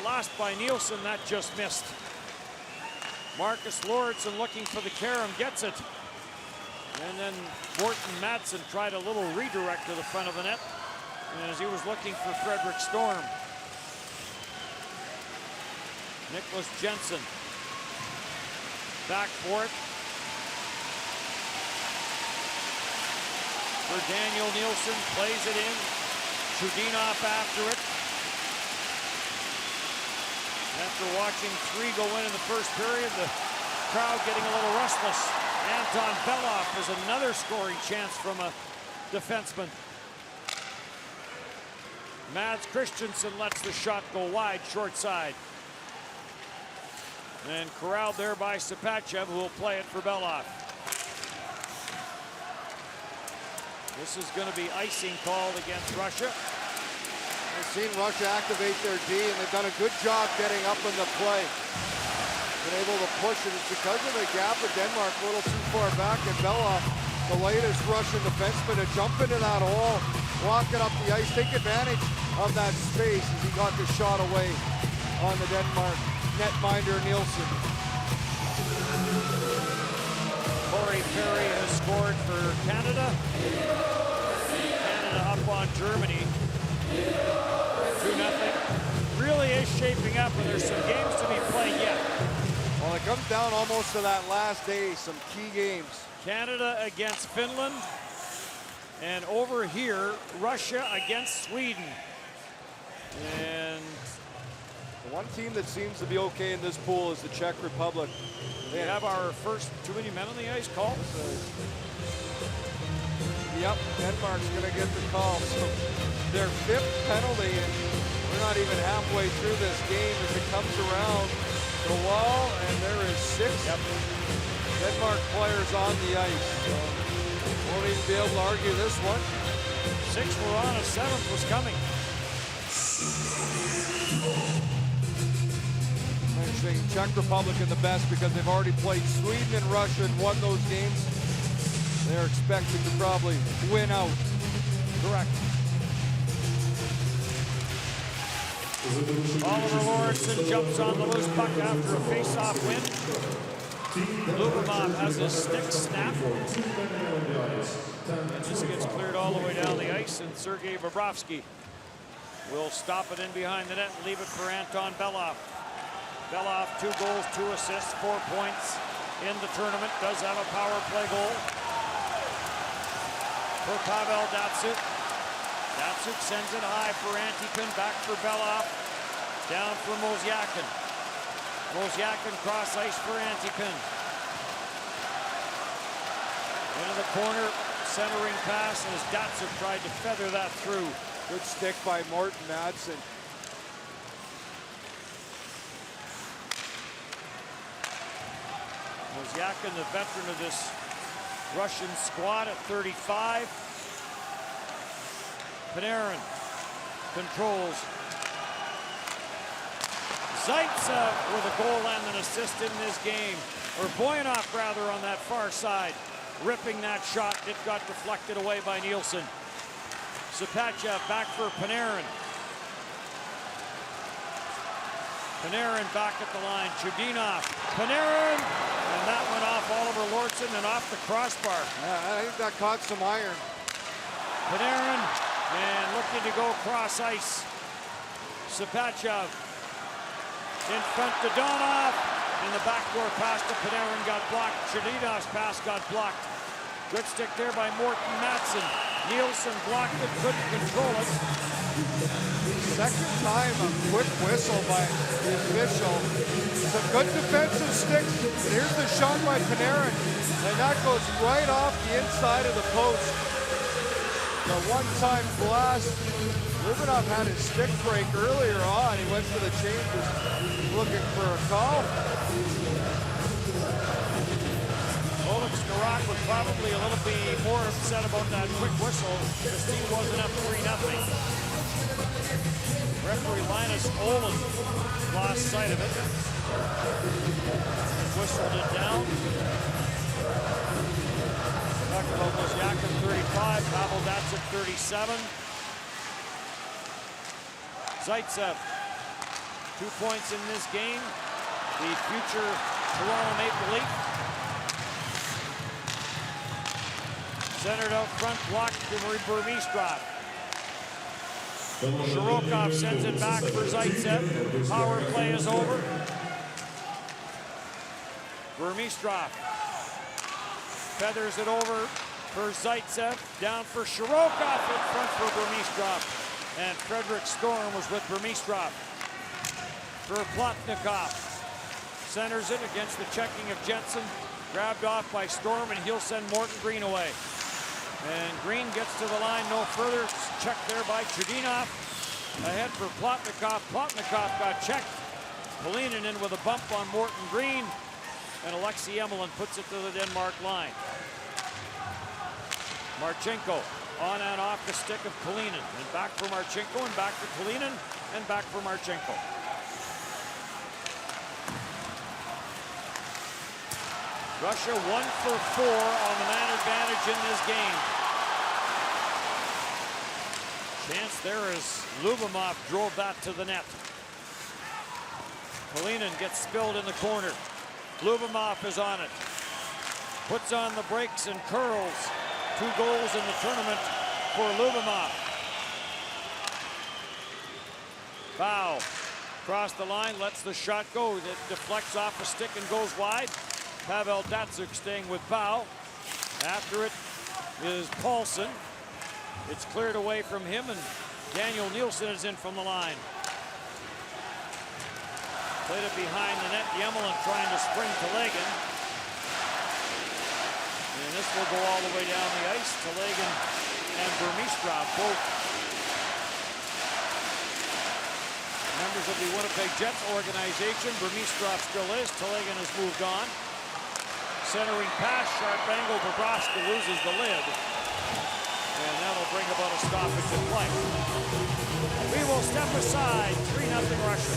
lost by Nielsen, that just missed. Marcus Lauritsen looking for the carom, gets it. And then Morten Madsen tried a little redirect to the front of the net as he was looking for Frederick Storm. Nicholas Jensen back for it. For Daniel Nielsen, plays it in. Chudinov after it. After watching 3 go in the first period, the crowd getting a little restless. Anton Belov has another scoring chance from a defenseman. Mads Christensen lets the shot go wide, short side. And corralled there by Sapachev, who will play it for Belov. This is going to be icing called against Russia. I've seen Russia activate their D, and they've done a good job getting up in the play. Been able to push it. It's because of the gap of Denmark a little too far back, and Belov, the latest Russian defenseman, to jump into that hole, walk it up the ice, take advantage of that space as he got the shot away on the Denmark netminder Nielsen. Corey Perry has scored for Canada. Canada up on Germany. 2-0. Really is shaping up, and there's some games to be played yet. Well, it comes down almost to that last day, some key games. Canada against Finland. And over here, Russia against Sweden. And the one team that seems to be okay in this pool is the Czech Republic. we have our first too many men on the ice call. Yep, Denmark's gonna get the call. So their 5th penalty, and we're not even halfway through this game as it comes around the wall, and there is 6 Denmark players on the ice. So won't even be able to argue this one. 6 were on, a 7th was coming. Mentioning Czech Republic in the best because they've already played Sweden and Russia and won those games. They're expecting to probably win out. Correct. Oliver Lauritsen jumps on the loose puck after a face-off win. Lubomov has his stick snap. And this gets cleared all the way down the ice, and Sergei Bobrovsky will stop it in behind the net and leave it for Anton Belov. Belov, 2 goals, 2 assists, 4 points in the tournament. Does have a power play goal for Pavel Datsyuk. Datsyuk sends it high for Antipin, back for Belov, down for Mosyakin. Mosyakin cross ice for Antipin. Into the corner, centering pass as Datsyuk tried to feather that through. Good stick by Morton Madsen. Mosyakin, the veteran of this Russian squad at 35. Panarin controls. Zaitsev with a goal and an assist in this game. Or Boyanov rather on that far side. Ripping that shot. It got deflected away by Nielsen. Sapachev back for Panarin. Panarin back at the line. Chudinov. Panarin! And that went off Oliver Lordson and off the crossbar. Yeah, I think that caught some iron. Panarin and looking to go cross ice. Sapachev in front to Donov. And the backdoor pass to Panarin got blocked. Chudinov's pass got blocked. Good stick there by Morton Madsen. Nielsen blocked it, couldn't control it. Second time a quick whistle by the official. Some good defensive stick. And here's the shot by Panarin. And that goes right off the inside of the post. The one-time blast. Lubinov had his stick break earlier on. He went to the changes looking for a call. Oleg Snarak would probably a little bit more upset about that quick whistle. His team wasn't up 3-0. Referee Linus Olin lost sight of it. Whistled it down. Talked about Mosyakin 35, Pavel Datsyuk 37. Zaitsev, 2 points in this game. The future Toronto Maple Leaf. Centered out front, blocked to Burmistrov. Shirokov sends it back for Zaitsev. Power play is over. Burmistrov feathers it over for Zaitsev. Down for Shirokov, in front for Burmistrov. And Frederick Storm was with Burmistrov. For Plotnikov. Centers it against the checking of Jensen. Grabbed off by Storm, and he'll send Morton Green away. And Green gets to the line no further. Checked there by Chudinov. Ahead for Plotnikov. Plotnikov got checked. Polinen in with a bump on Morton Green. And Alexei Emelin puts it to the Denmark line. Marchenko on and off the stick of Polinen. And back for Marchenko, and back to Polinen, and back for Marchenko. Russia 1 for 4 on the man advantage in this game. Chance there as Lubomov drove that to the net. Polinen gets spilled in the corner. Lubomov is on it. Puts on the brakes and curls. 2 goals in the tournament for Lubomov. Foul. Across the line, lets the shot go. It deflects off a stick and goes wide. Pavel Datsyuk staying with Bow. After it is Paulson. It's cleared away from him, and Daniel Nielsen is in from the line. Played it behind the net. Emelin trying to spring to Legan. And this will go all the way down the ice to Legan and Burmistrov, both members of the Winnipeg Jets organization. Burmistrov still is. Telegan has moved on. Centering pass, sharp angle. Bobrovsky loses the lid. And that'll bring about a stoppage in play. We will step aside. 3-0 Russia.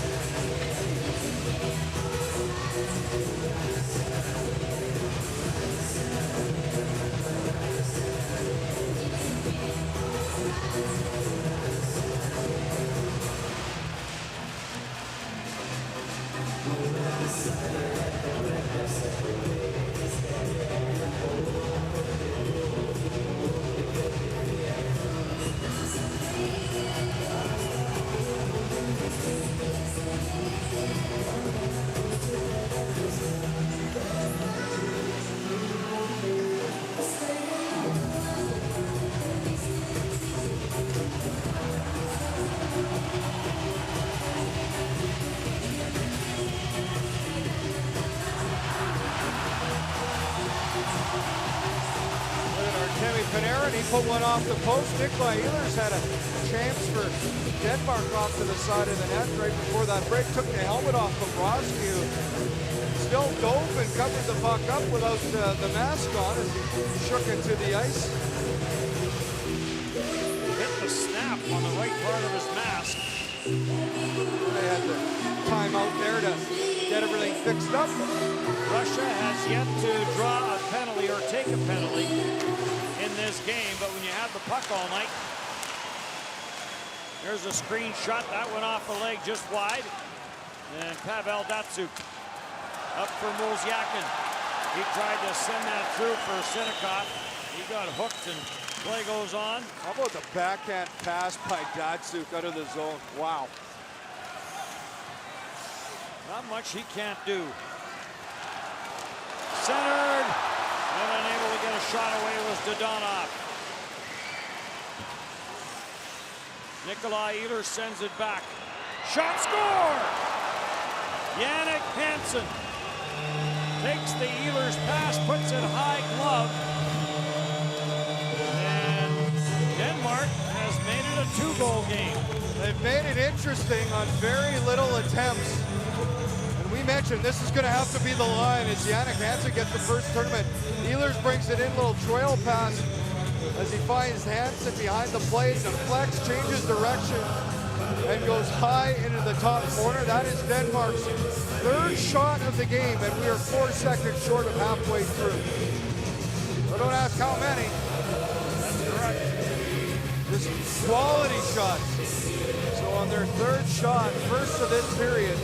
put one off the post. Nikolai Ehlers had a chance for Denmark off to the side of the net right before that break. Took the helmet off of Broski, who still dove and covered the puck up without the mask on as he shook into the ice. Hit the snap on the right part of his mask. They had the time out there to get everything fixed up. Russia has yet to draw a penalty or take a penalty in this game, but when you have the puck all night, there's a screen shot. That went off the leg just wide. And Pavel Datsyuk up for Mosiakin. He tried to send that through for Sinikov. He got hooked and play goes on. How about the backhand pass by Datsyuk out of the zone? Wow. Not much he can't do. Centered, and unable to get a shot away was Dodonov. Nikolai Ehlers sends it back. Shot score! Jannik Hansen takes the Ehlers pass, puts it high glove. And Denmark has made it a 2-goal game. They've made it interesting on very little attempts. And we mentioned this is going to have to be the line as Jannik Hansen gets the first tournament. Ehlers brings it in, little trail pass as he finds Hansen behind the plate, deflects, changes direction, and goes high into the top corner. That is Denmark's third shot of the game, and we are 4 seconds short of halfway through. So don't ask how many. That's correct. Just quality shots. So on their third shot, first of this period,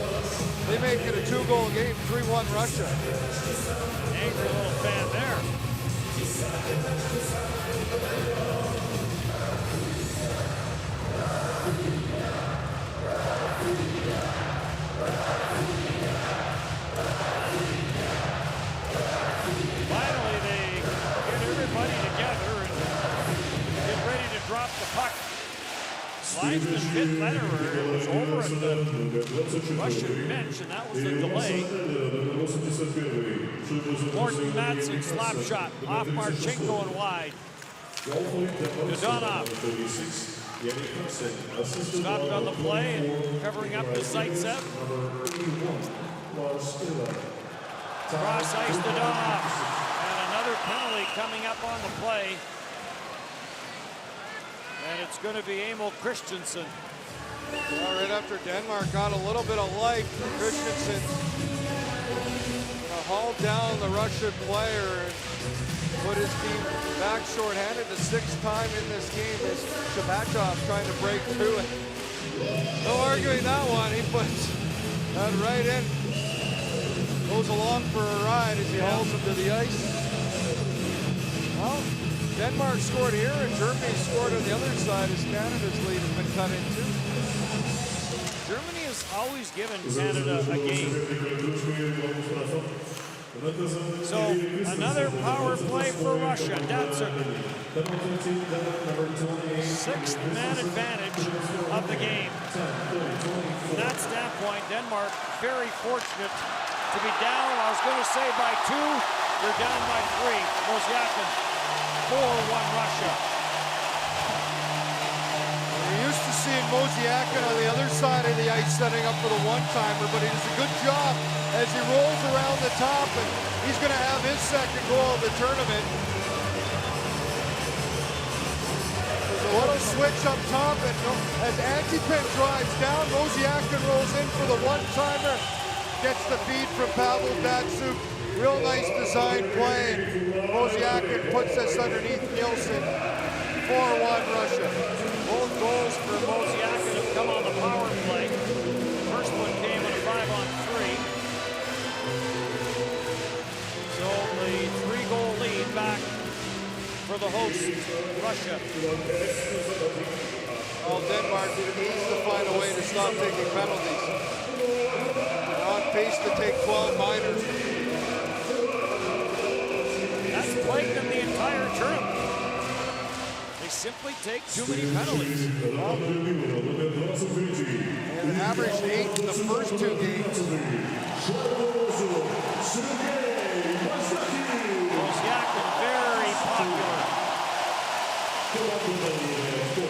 they make it a 2-goal game, 3-1 Russia. Angry little fan there. Finally, they get everybody together and get ready to drop the puck. Linesman hit Lederer. It was over at the Russian bench, and that was the delay. Morten Madsen slap shot off Marchenko and wide. Dodonov stopped on the play and covering up to Zaitsev. Cross ice Dodonov. And another penalty coming up on the play. And it's going to be Emil Christensen. Well, right after Denmark got a little bit of life, Christensen hauled down the Russian player and put his team back shorthanded. The 6th time in this game is Shabachov trying to break through it. No arguing that one. He puts that right in. Goes along for a ride as he hauls him to the ice. Well, Denmark scored here and Germany scored on the other side as Canada's lead has been cut in two. Germany has always given Canada a game. So another power play for Russia. Datsyuk. 6th man advantage of the game. From that standpoint, Denmark very fortunate to be down. I was going to say by 2. They're down by 3. Mosiakin 4-1 Russia. We're used to seeing Mosiakin on the other side of the ice setting up for the one-timer, but he does a good job as he rolls around the top, and he's going to have his 2nd goal of the tournament. There's a little switch up top, and as Antipin drives down, Mosiakin rolls in for the one-timer, gets the feed from Pavel Datsyuk. Real nice design play, and Mosiakin puts this underneath Nielsen. 4-1 Russia. Both goals for Mosiakin have come on the power play. The first one came on a 5-on-3. So the 3-goal lead back for the host, Russia. Well, Denmark needs to find a way to stop taking penalties. They're on pace to take 12 minors. That's plagued them the entire tournament. They simply take too many penalties. And averaged 8 in the first 2 games. Mosiakin very popular.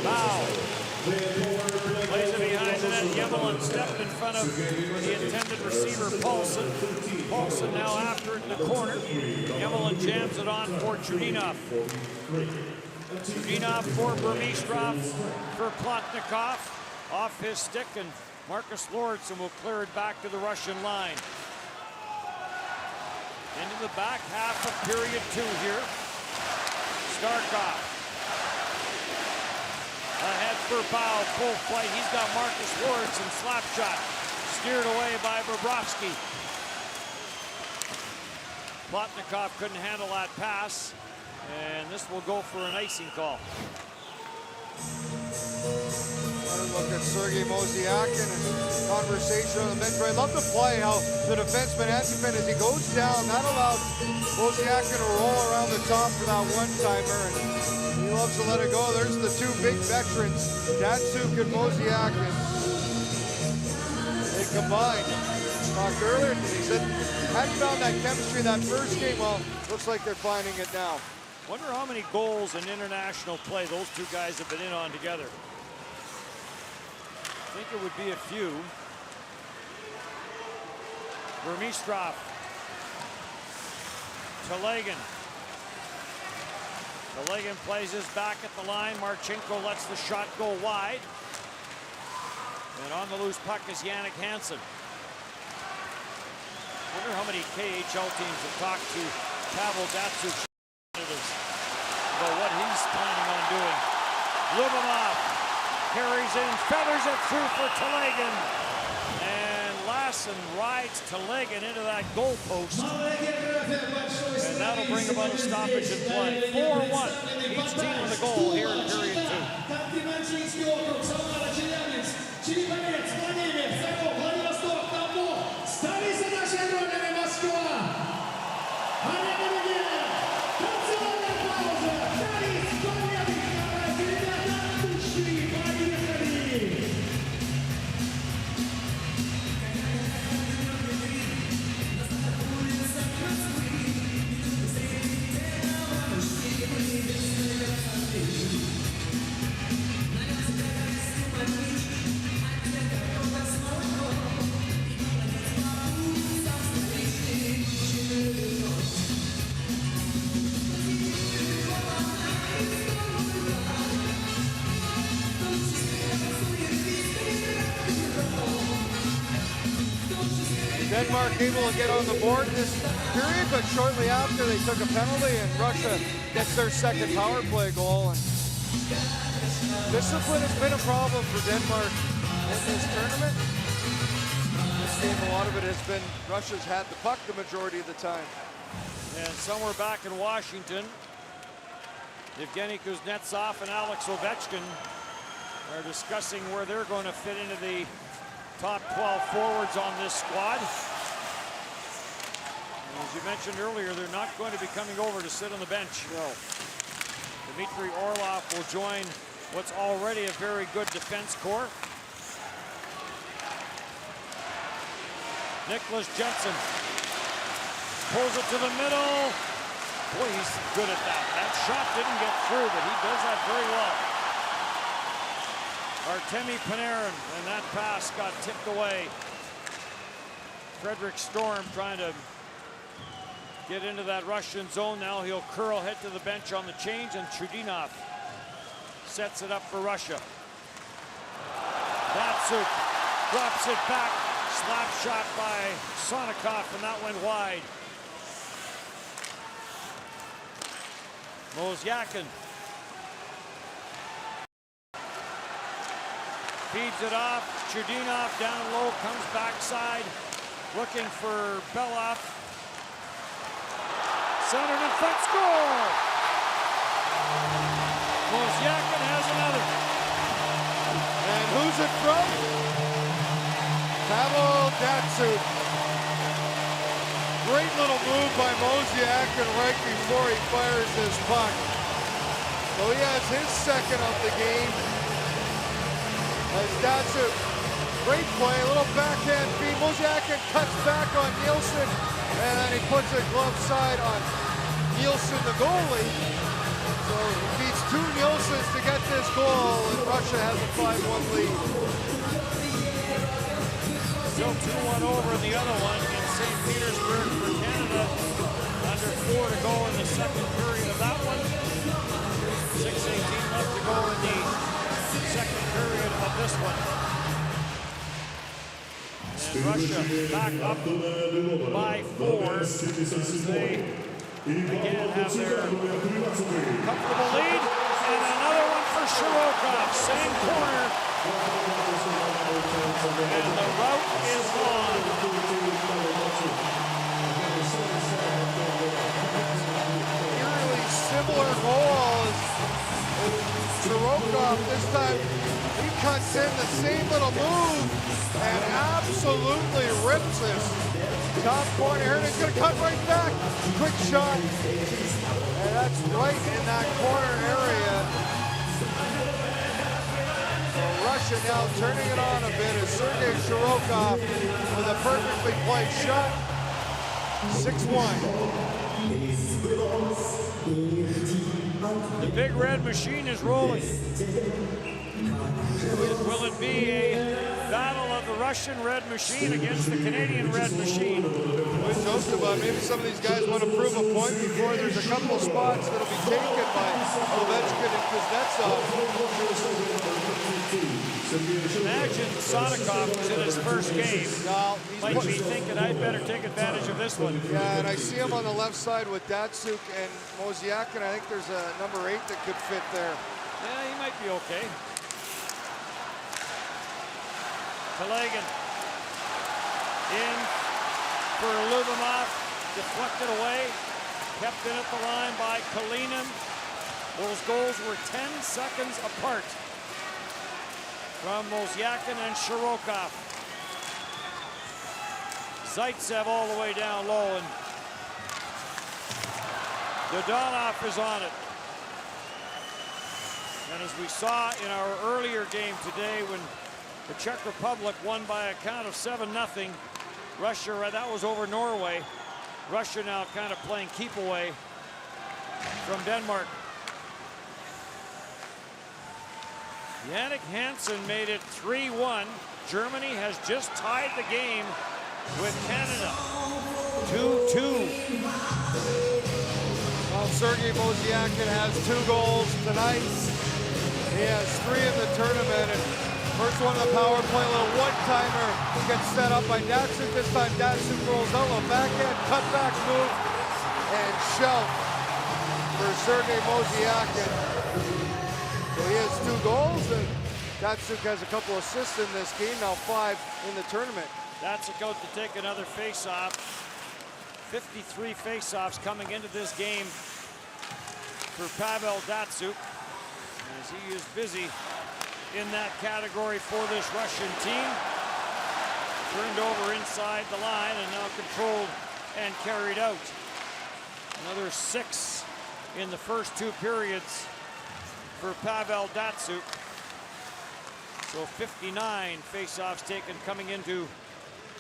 Bow plays it behind the net. Yemelin stepped in front of the intended receiver, Paulson. Paulson now after it in the corner. Yemelin jams it on for Chudinov. Chudinov for Burmistrov for Plotnikov. Off his stick, and Marcus Lauritsen will clear it back to the Russian line. Into the back half of period 2 here. Starkov. Ahead for Bow, full flight. He's got Marcus Lauritsen, slap shot. Steered away by Bobrovsky. Plotnikov couldn't handle that pass, and this will go for an icing call. Look at Sergei Mosiakin and conversation on the bench. I love the play, how the defenseman Antipin, as he goes down, that allowed Mosiakin to roll around the top for that one-timer, and he loves to let it go. There's the two big veterans, Datsuk and Mosiakin. They combined. Talked earlier, he said, hadn't found that chemistry that first game. Well, looks like they're finding it now. Wonder how many goals in international play those two guys have been in on together. I think it would be a few. Burmistrov. Telegan. Telegan plays his back at the line. Marchenko lets the shot go wide. And on the loose puck is Jannik Hansen. Wonder how many KHL teams have talked to Pavel Datsuk about what he's planning on doing. Lyubimov carries in, feathers it through for Telegan. And Lassen rides Telegan into that goal post. And that'll bring about a stoppage in play. 4-1, each team with a goal here in period 2. Denmark able to get on the board this period, but shortly after they took a penalty and Russia gets their second power play goal. And discipline has been a problem for Denmark in this tournament. This game, a lot of it has been Russia's had the puck the majority of the time. And somewhere back in Washington, Evgeny Kuznetsov and Alex Ovechkin are discussing where they're going to fit into the top 12 forwards on this squad. And as you mentioned earlier, they're not going to be coming over to sit on the bench. No. Dmitry Orlov will join what's already a very good defense core. Nicholas Jensen pulls it to the middle. Boy, he's good at that. That shot didn't get through, but he does that very well. Artemi Panarin, and that pass got tipped away. Frederick Storm trying to get into that Russian zone. Now he'll curl, head to the bench on the change, and Chudinov sets it up for Russia. Datsuk drops it back. Slap shot by Sonikov, and that went wide. Mosiakin feeds it off. Chudinov down low, comes backside, looking for Belov. Centered in front, score! Mosiakin has another. And who's it from? Pavel Datsuk. Great little move by Mosiakin right before he fires his puck. So he has his second of the game. As Datsuk, great play, a little backhand feed. Mosiakin cuts back on Nielsen, and then he puts a glove side on Nielsen, the goalie. So So he beats 2 Nielsen's to get this goal, and Russia has a 5-1 lead. Still 2-1 over in the other one in St. Petersburg for Canada. Under 4 to go in the second period of that one. 6:18 left to go in the second period of this one. And Russia back up by 4 as they again have their comfortable lead. And another one for Shirokov, same corner. And the route is on. Eerily similar goal as Shirokov. This time he cuts in the same little move and absolutely rips this top corner here. And he's going to cut right back. Quick shot. And that's right in that corner area. So Russia now turning it on a bit as Sergei Shirokov with a perfectly played shot. 6-1. The big red machine is rolling. Will it be a battle of the Russian red machine against the Canadian red machine? We joked about maybe some of these guys want to prove a point before there's a couple of spots that'll be taken by Ovechkin and Kuznetsov. Imagine Sadikov was in his first game. Now, Might be thinking I'd better take advantage of this one. yeah, and I see him on the left side with Datsuk and Mosiak, and I think there's a number 8 that could fit there. Yeah, he might be okay. Kalagin in for Lyubimov, deflected away, kept in at the line by Kalinin. Those goals were 10 seconds apart from Mosyakin and Shirokov. Zaitsev all the way down low, and Dodonov is on it. And as we saw in our earlier game today, when the Czech Republic won by a count of 7-0, Russia, that was over Norway. Russia now kind of playing keep away from Denmark. Jannik Hansen made it 3-1. Germany has just tied the game with Canada. 2-2. Well, Sergei Mosyakin has 2 goals tonight. He has 3 in the tournament. And first one on the power play, a little one-timer gets set up by Datsuk. This time Datsuk rolls out, a backhand cutback move, and shelf for Sergei Mosyakin. So he has 2 goals, and Datsuk has a couple assists in this game, now 5 in the tournament. Datsuk out to take another face-off. 53 face-offs coming into this game for Pavel Datsuk, as he is busy in that category for this Russian team. Turned over inside the line and now controlled and carried out. Another 6 in the first 2 periods for Pavel Datsuk. So 59 face-offs taken coming into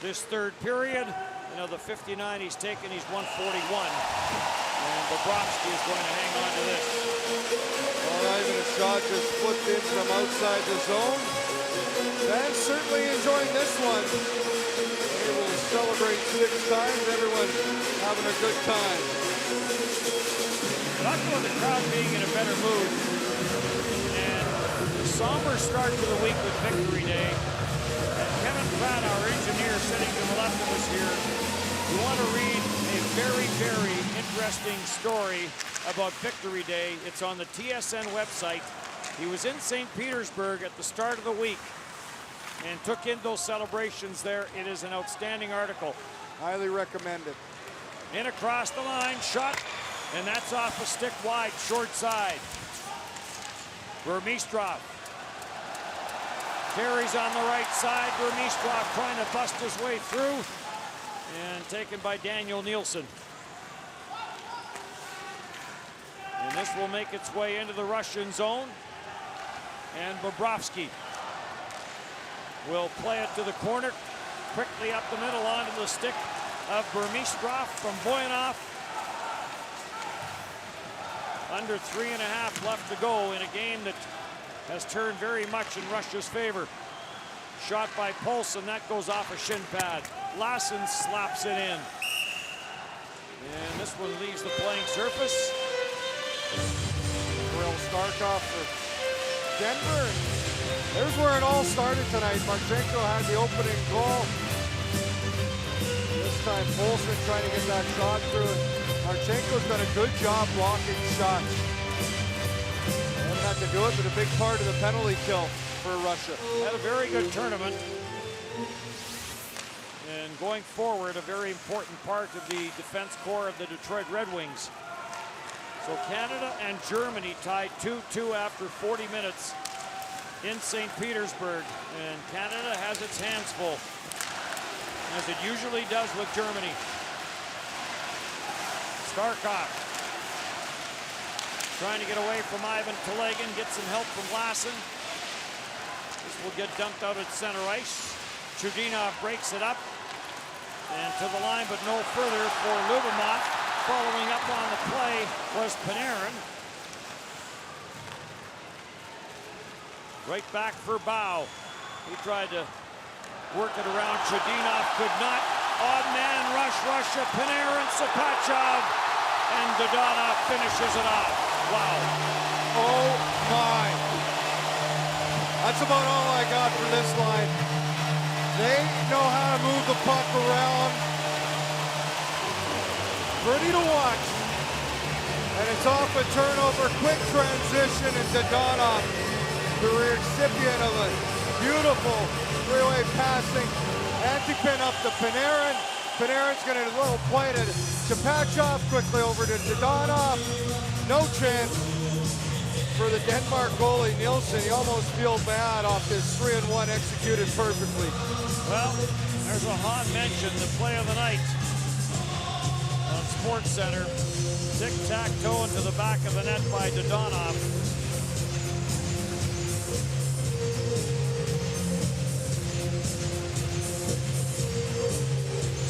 this third period. And of the 59 he's taken, he's 141. And Bobrovsky is going to hang on to this. All right, and a shot just flipped in from outside the zone. Fans certainly enjoying this one. They will celebrate 6 times, everyone having a good time. Not going the crowd being in a better mood. And a somber start to the week with Victory Day. And Kevin Pratt, our engineer, sitting to the left of us here, we want to read a very, very interesting story about Victory Day. It's on the TSN website. He was in St. Petersburg at the start of the week and took in those celebrations there. It is an outstanding article. Highly recommended. In across the line, shot, and that's off a stick wide, short side. Burmistrov carries on the right side. Burmistrov trying to bust his way through, and taken by Daniel Nielsen. And this will make its way into the Russian zone. And Bobrovsky will play it to the corner, quickly up the middle onto the stick of Burmistrov from Boyanov. Under 3.5 left to go in a game that has turned very much in Russia's favor. Shot by Paulson, that goes off a shin pad. Lassen slaps it in. And this one leaves the playing surface. Kirill Starkov for Denver. There's where it all started tonight. Marchenko had the opening goal. This time Paulson trying to get that shot through. Marchenko's done a good job blocking shots. They haven't had to do it, but a big part of the penalty kill for Russia. Had a very good tournament. And going forward, a very important part of the defense core of the Detroit Red Wings. So Canada and Germany tied 2-2 after 40 minutes in St. Petersburg. And Canada has its hands full, as it usually does with Germany. Starkov trying to get away from Ivan Telegin, get some help from Lassen. This will get dumped out at center ice. Chudinov breaks it up and to the line, but no further for Lyubimov. Following up on the play was Panarin. Right back for Bow. He tried to work it around. Chudinov could not. Odd man rush, Russia. Panarin, Sapachov, and Dadonov finishes it off. Wow. Oh my. That's about all I got for this line. They know how to move the puck around. Pretty to watch. And it's off a turnover, quick transition, and Dadonov, the recipient of a beautiful three-way passing. Antipin up to Panarin. Panarin's gonna do a little play to Chapachov, quickly over to Dadonov. No chance for the Denmark goalie, Nielsen. You almost feel bad off this 3-1 executed perfectly. Well, there's a Hahn mention, the play of the night on SportsCenter. Tic-tac-toe into the back of the net by Dadonov.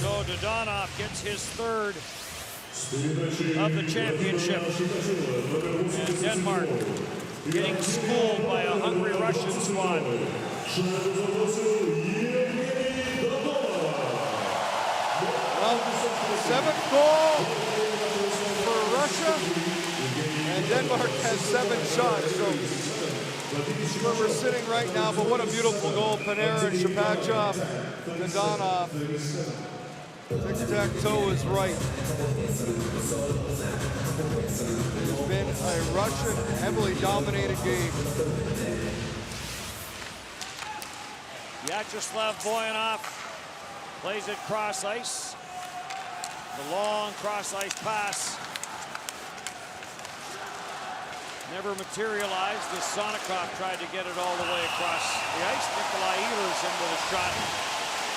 So Dadonov gets his third of the championship. And Denmark getting schooled by a hungry Russian squad. Well, seventh goal for Russia, and Denmark has 7 shots. So where we're sitting right now, but what a beautiful goal. Panarin, Chapachov, Dadonov. Tic-tac-toe is right. It's been a Russian heavily dominated game. Vyacheslav Voyanov plays it cross ice. The long cross ice pass never materialized as Sonikov tried to get it all the way across the ice. Nikolai Ehlers into the shot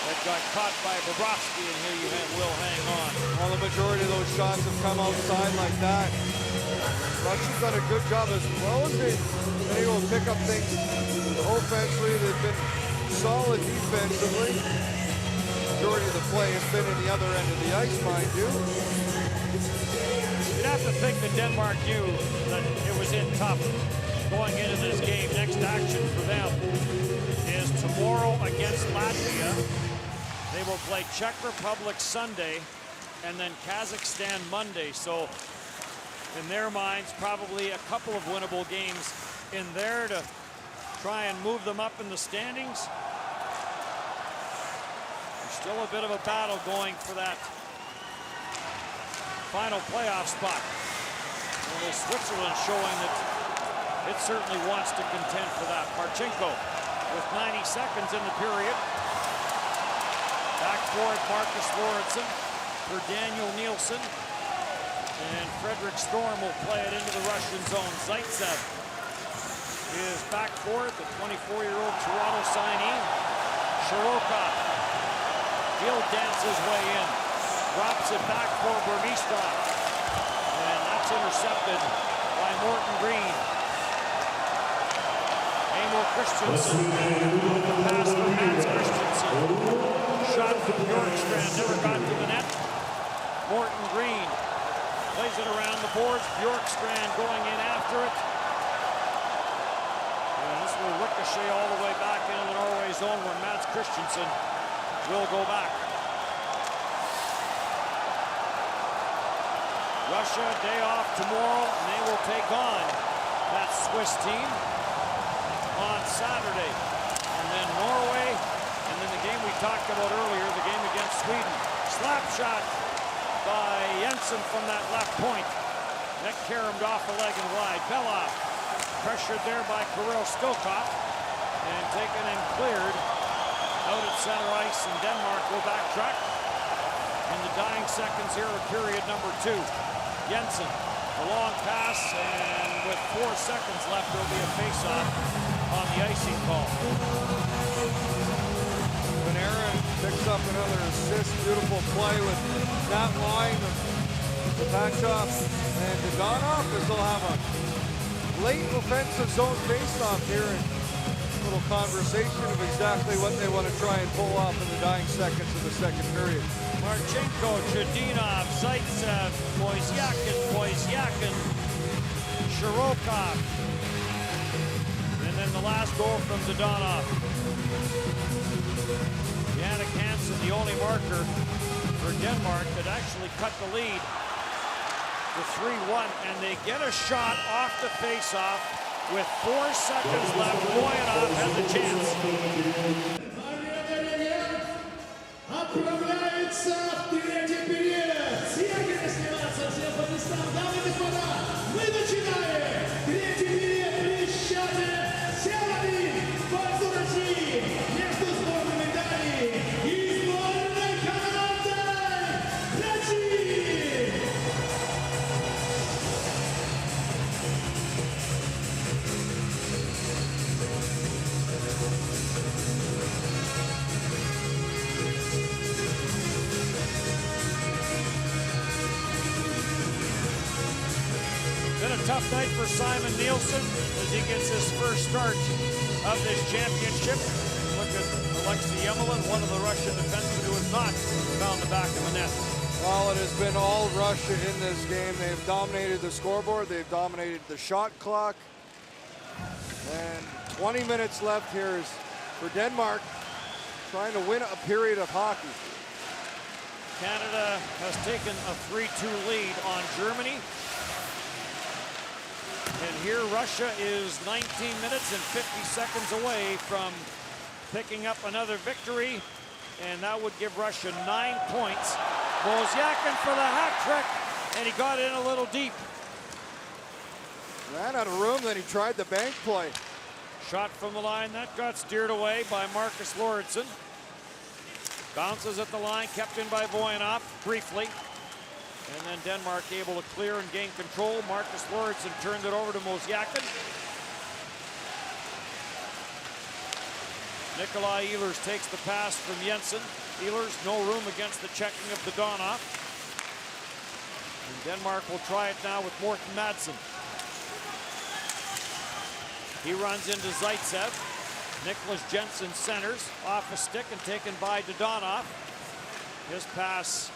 that got caught by Bobrovsky, and here you will hang on. Well, the majority of those shots have come outside like that. Russia's done a good job as well as they've been able to pick up things offensively. They've been solid defensively. Majority of the play has been in the other end of the ice, mind you. You'd have to think that Denmark knew that it was in tough going into this game. Next action for them is tomorrow against Latvia. They will play Czech Republic Sunday and then Kazakhstan Monday. So in their minds, probably a couple of winnable games in there to try and move them up in the standings. There's still a bit of a battle going for that final playoff spot. Although Switzerland showing that it certainly wants to contend for that. Marchenko with 90 seconds in the period. Back for it, Marcus Lorentzen for Daniel Nielsen. And Frederick Storm will play it into the Russian zone. Zaitsev is back for it, the 24-year-old Toronto signee. Shirokov, he'll dance his way in. Drops it back for Burmistrov. And that's intercepted by Morton Green. Emil Christensen, the pass for Hans Christensen. Shot from Bjorkstrand, never got to the net. Morton Green Plays it around the boards. Bjorkstrand going in after it. And this will ricochet all the way back into the Norway zone where Mats Christensen will go back. Russia, day off tomorrow, and they will take on that Swiss team on Saturday. And then Norway, and then the game we talked about earlier, the game against Sweden. Slap shot by Jensen from that left point. That caromed off the leg and wide. Belov pressured there by Kirill Stilkov and taken and cleared out at center ice, and Denmark will backtrack in the dying seconds here of period number 2. Jensen, a long pass, and with 4 seconds left, there'll be a face-off on the icing call. Panarin picks up another assist. Beautiful play with that line of the Pachov and Dadonov, as they'll have a late offensive zone face-off here, and a little conversation of exactly what they want to try and pull off in the dying seconds of the second period. Marchenko, Chudinov, Zaitsev, Wozniakin, Shirokov. And then the last goal from Dadonov. Jannik Hansen, the only marker for Denmark that actually cut the lead to 3-1. And they get a shot off the face-off with 4 seconds left. Voinov has a chance. Отправляется в третий период. Снегирь сниматься всем по местам. Дамы и господа, мы начинаем третий период при счете 7-1 в пользу России между сборными Дании и сборной командой России. Been a tough night for Simon Nielsen as he gets his first start of this championship. Look at Alexei Yemelin, one of the Russian defensemen who has not found the back of the net. Well, it has been all Russia in this game. They've dominated the scoreboard. They've dominated the shot clock. And 20 minutes left here is for Denmark, trying to win a period of hockey. Canada has taken a 3-2 lead on Germany. And here Russia is 19 minutes and 50 seconds away from picking up another victory, and that would give Russia 9 points. Wozniakin for the hat trick, and he got in a little deep. Ran out of room, then he tried the bank play. Shot from the line, that got steered away by Marcus Lauritsen. Bounces at the line, kept in by Voinov briefly. And then Denmark able to clear and gain control. Marcus Lauritsen turned it over to Wozniakin. Nikolai Ehlers takes the pass from Jensen. Ehlers, no room against the checking of Dadonov. And Denmark will try it now with Morten Madsen. He runs into Zaitsev. Nicholas Jensen centers off a stick and taken by Dadonov. His pass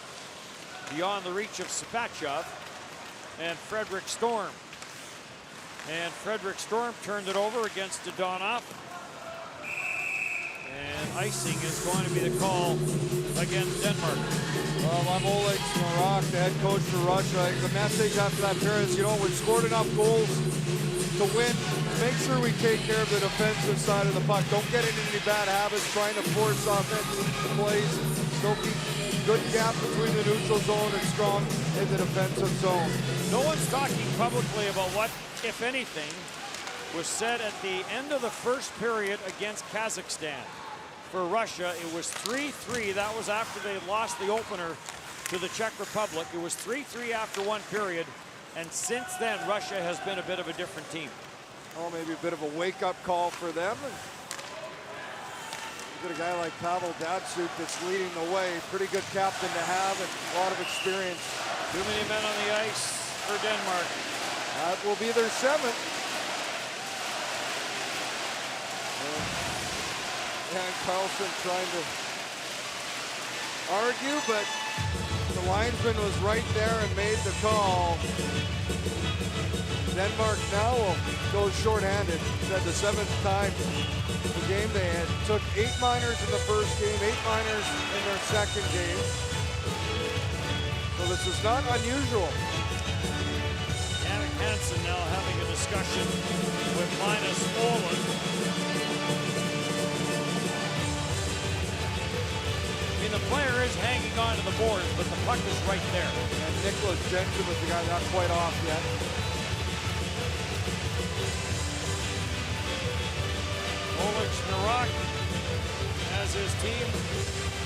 beyond the reach of Sapachov and Frederick Storm. And Frederick Storm turned it over against Dadonov. And icing is going to be the call against Denmark. Well, I'm Oleg Smorak, the head coach for Russia. The message after that period is, you know, we've scored enough goals to win. Make sure we take care of the defensive side of the puck. Don't get into any bad habits trying to force offensive plays. Still keep good gap between the neutral zone and strong in the defensive zone. No one's talking publicly about what, if anything, was said at the end of the first period against Kazakhstan. For Russia, it was 3-3. That was after they lost the opener to the Czech Republic. It was 3-3 after one period. And since then, Russia has been a bit of a different team. Oh, maybe a bit of a wake-up call for them. Get a guy like Pavel Datsyuk that's leading the way. Pretty good captain to have and a lot of experience. Too many men on the ice for Denmark. That will be their 7th. And Carlson trying to argue, but the linesman was right there and made the call. Denmark now will go shorthanded. Said the 7th time the game they had. Took 8 minors in the first game, 8 minors in their second game. So this is not unusual. Jannik Hansen now having a discussion with Linus Ullmark. I mean, the player is hanging on to the boards, but the puck is right there. And Nicholas Jensen was the guy not quite off yet. Oleg Narak has his team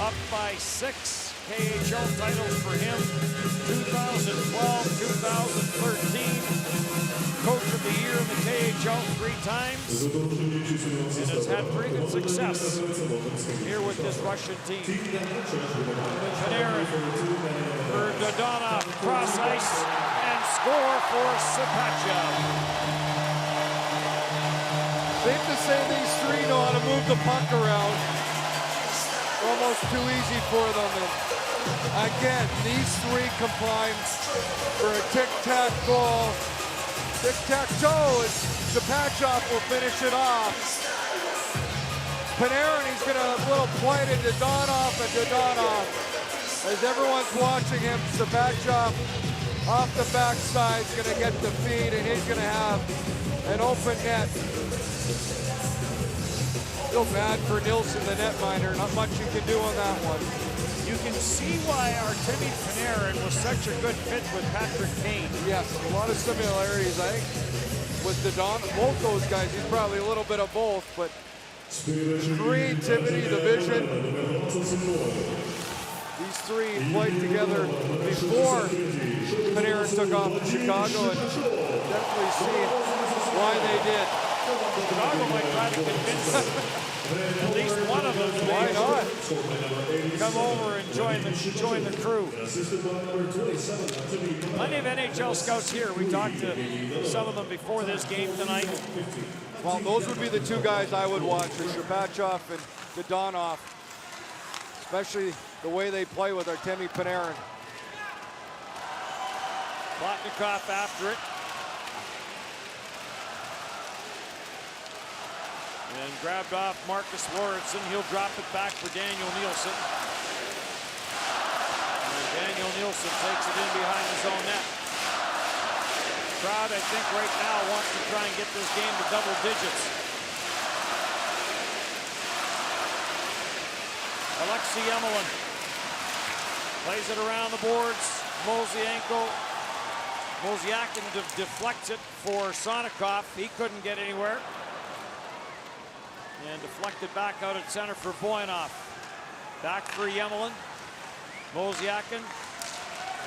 up by 6 KHL titles for him. 2012, 2013. Coach of the Year in the KHL 3 times. And has had pretty good success here with this Russian team. Panarin for Dodonov, cross ice, and score for Sapachev. Safe to say these 3 know how to move the puck around. Almost too easy for them. And again, these 3 combine for a tic-tac goal. Tic-tac-toe, and Sapachev will finish it off. Panarin, he's going to a little play to Dodonov, and Dodonov, as everyone's watching him, Sapachev off the backside is going to get the feed, and he's going to have an open net. Feel bad for Nilsson, the netminder. Not much you can do on that one. You can see why Artemi Panarin was such a good fit with Patrick Kane. Yes, a lot of similarities, I think, with both those guys. He's probably a little bit of both, but creativity, the vision. These 3 played together before Panarin took off in Chicago, and definitely see why they did. Chicago might try to convince at least one of them to Why not? come over and join the crew. Plenty of NHL scouts here. We talked to some of them before this game tonight. Well, those would be the 2 guys I would watch, are Sapachev and Dodonov, especially the way they play with Artemi Panarin. Plotnikov after it. And grabbed off Marcus Lauritsen. He'll drop it back for Daniel Nielsen. And Daniel Nielsen takes it in behind his own net. Crowd, I think, right now wants to try and get this game to double digits. Alexei Emelin plays it around the boards. Mosiakin deflects it for Sonikov. He couldn't get anywhere. And deflected back out at center for Boyanov. Back for Yemelin. Mosiakin.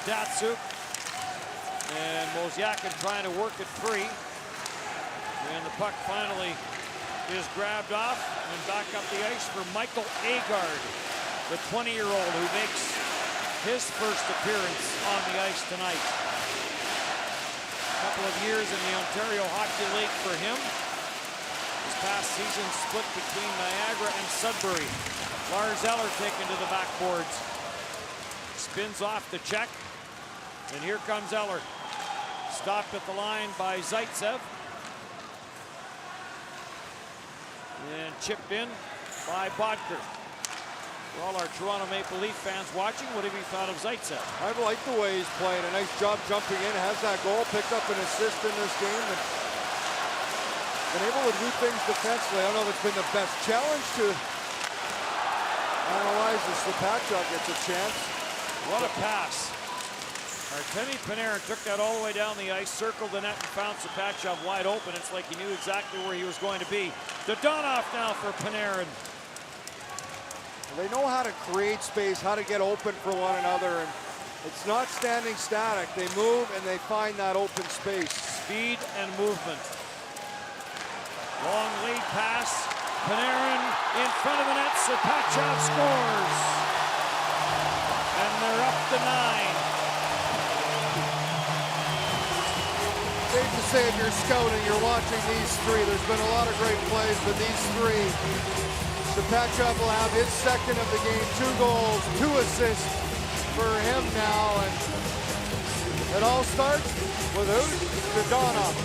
Datsuk. And Mosiakin trying to work it free. And the puck finally is grabbed off and back up the ice for Michael Agard, the 20-year-old who makes his first appearance on the ice tonight. A couple of years in the Ontario Hockey League for him. This past season split between Niagara and Sudbury. Lars Eller taken to the backboards. Spins off the check. And here comes Eller. Stopped at the line by Zaitsev. And chipped in by Bodker. For all our Toronto Maple Leaf fans watching, what have you thought of Zaitsev? I like the way he's playing. A nice job jumping in. Has that goal. Picked up an assist in this game. And been able to do things defensively. I don't know if it's been the best challenge to analyze this. Sapachev gets a chance. What a pass. Artemi Panarin took that all the way down the ice, circled the net, and found Sapachev wide open. It's like he knew exactly where he was going to be. Dodonov now for Panarin. They know how to create space, how to get open for one another, and it's not standing static. They move and they find that open space. Speed and movement. Long lead pass. Panarin in front of the net. Sapachev scores. And they're up to 9. Safe to say if you're scouting, you're watching these 3. There's been a lot of great plays, but these 3 Shapachov will have his second of the game, 2 goals, 2 assists for him now, and it all starts with Dadonov.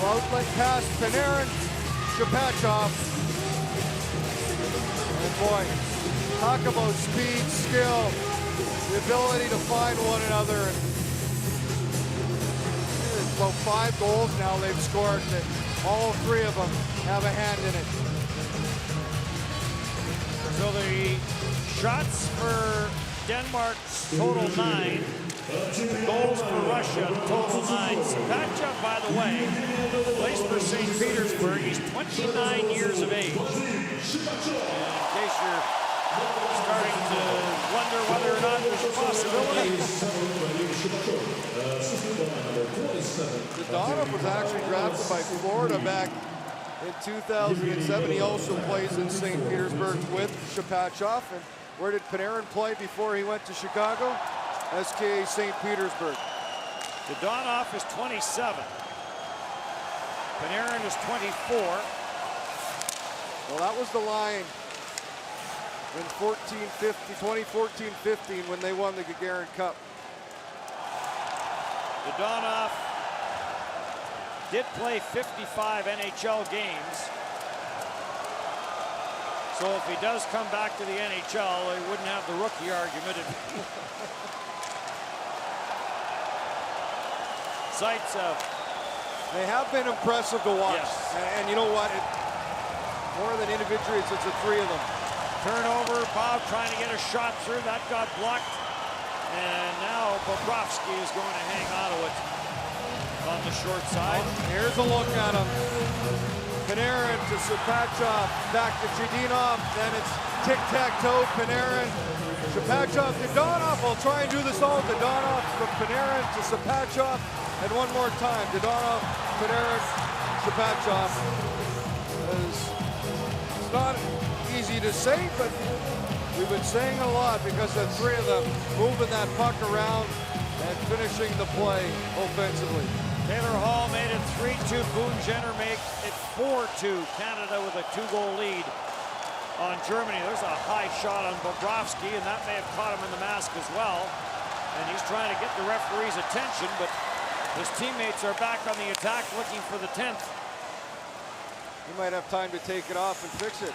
Outlet pass, Panarin, Shapachov. And boy, talk about speed, skill, the ability to find one another. And it's about 5 goals now they've scored that all 3 of them have a hand in it. So the shots for Denmark's total 9. Goals for Russia, total 9. Sapachov, by the way, plays for St. Petersburg. He's 29 years of age. And in case you're starting to wonder whether or not there's a possibility. Dadonov was actually drafted by Florida back in 2007. He also plays in St. Petersburg with Shapachov. And where did Panarin play before he went to Chicago? SKA St. Petersburg. Dadonov is 27. Panarin is 24. Well, that was the line in 2014-15 when they won the Gagarin Cup. Dadonov did play 55 NHL games. So if he does come back to the NHL, he wouldn't have the rookie argument. Zaitsev. They have been impressive to watch. Yes. And you know what? More than individually, it's the 3 of them. Turnover, Bob trying to get a shot through. That got blocked. And now Bobrovsky is going to hang on to it on the short side. Here's a look at him. Panarin to Sapachov, back to Chedinov. Then it's tic-tac-toe, Panarin. Shapachov, Dadonov. I'll try and do this all. Dadonov from Panarin to Sapachov. And one more time, Dadonov, Panarin, Shapachov. It's not easy to say, but we've been saying a lot because the 3 of them moving that puck around and finishing the play offensively. Taylor Hall made it 3-2. Boone Jenner make it 4-2. Canada with a 2-goal lead on Germany. There's a high shot on Bobrovsky, and that may have caught him in the mask as well. And he's trying to get the referee's attention, but his teammates are back on the attack looking for the 10th. He might have time to take it off and fix it.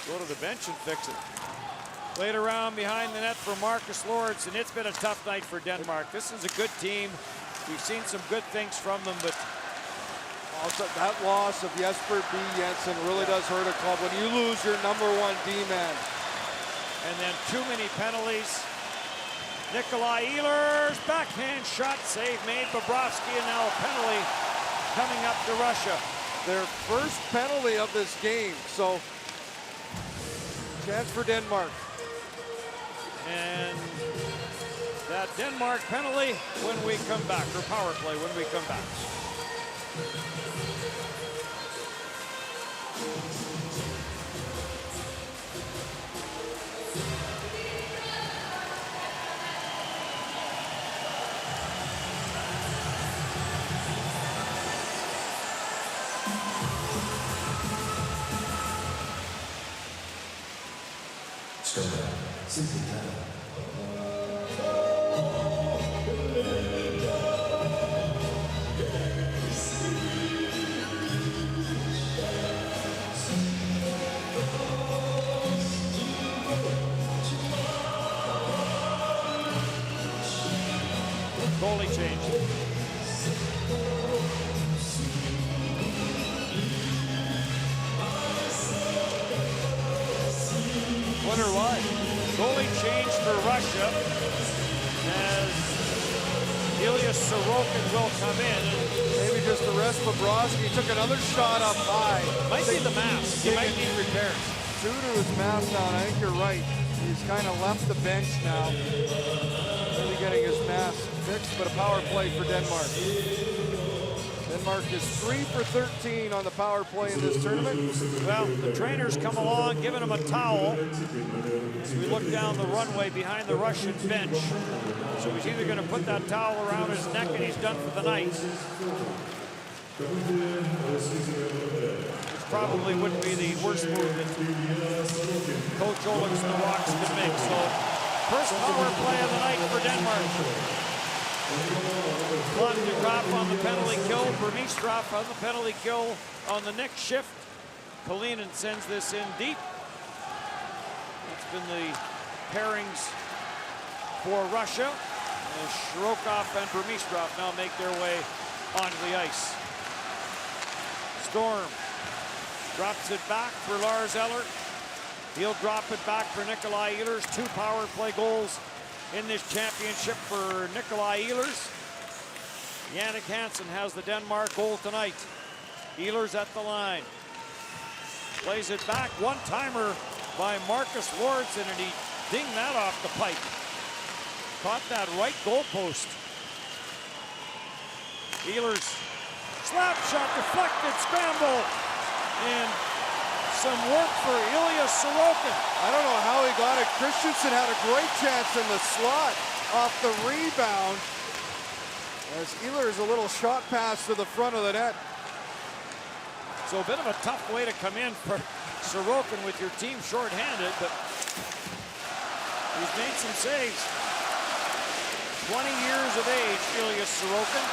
Go to the bench and fix it. Played around behind the net for Marcus Lawrence, and it's been a tough night for Denmark. This is a good team. We've seen some good things from them, but also that loss of Jesper B. Jensen really does hurt a club when you lose your #1 D-man. And then too many penalties. Nikolai Ehlers, backhand shot, save made. Bobrovsky, and now a penalty coming up to Russia. Their first penalty of this game, so chance for Denmark. And that Denmark penalty when we come back, or power play when we come back. Goalie change. Wonder why. Goalie change for Russia as Ilya Sorokin will come in. Maybe just to rest Bobrovsky. He took another shot up high. Might be the mask. He might need repairs. Suter is masked down. I think you're right. He's kind of left the bench now. Really getting his mask fixed, but a power play for Denmark. Denmark is 3 for 13 on the power play in this tournament. Well, the trainers come along, giving him a towel as we look down the runway behind the Russian bench. So he's either going to put that towel around his neck and he's done for the night. It's probably wouldn't be the worst move that Coach Olix and the Rocks could make. So first power play of the night for Denmark. Klub de Graaf on the penalty kill. Burmistrov on the penalty kill on the next shift. Kalinin sends this in deep. It's been the pairings for Russia. As Shirokov and Burmistrov now make their way onto the ice. Storm drops it back for Lars Eller. He'll drop it back for Nikolai Ehlers. 2 power play goals in this championship for Nikolai Ehlers. Jannik Hansen has the Denmark goal tonight. Ehlers at the line. Plays it back. One-timer by Marcus Lawrenson, and he dinged that off the pipe. Caught that right goalpost. Ehlers, slap shot, deflected, scramble, and some work for Ilya Sorokin. I don't know how he got it. Christensen had a great chance in the slot off the rebound. As Ehlers a little shot pass to the front of the net. So a bit of a tough way to come in for Sorokin with your team shorthanded, but he's made some saves. 20 years of age, Ilya Sorokin.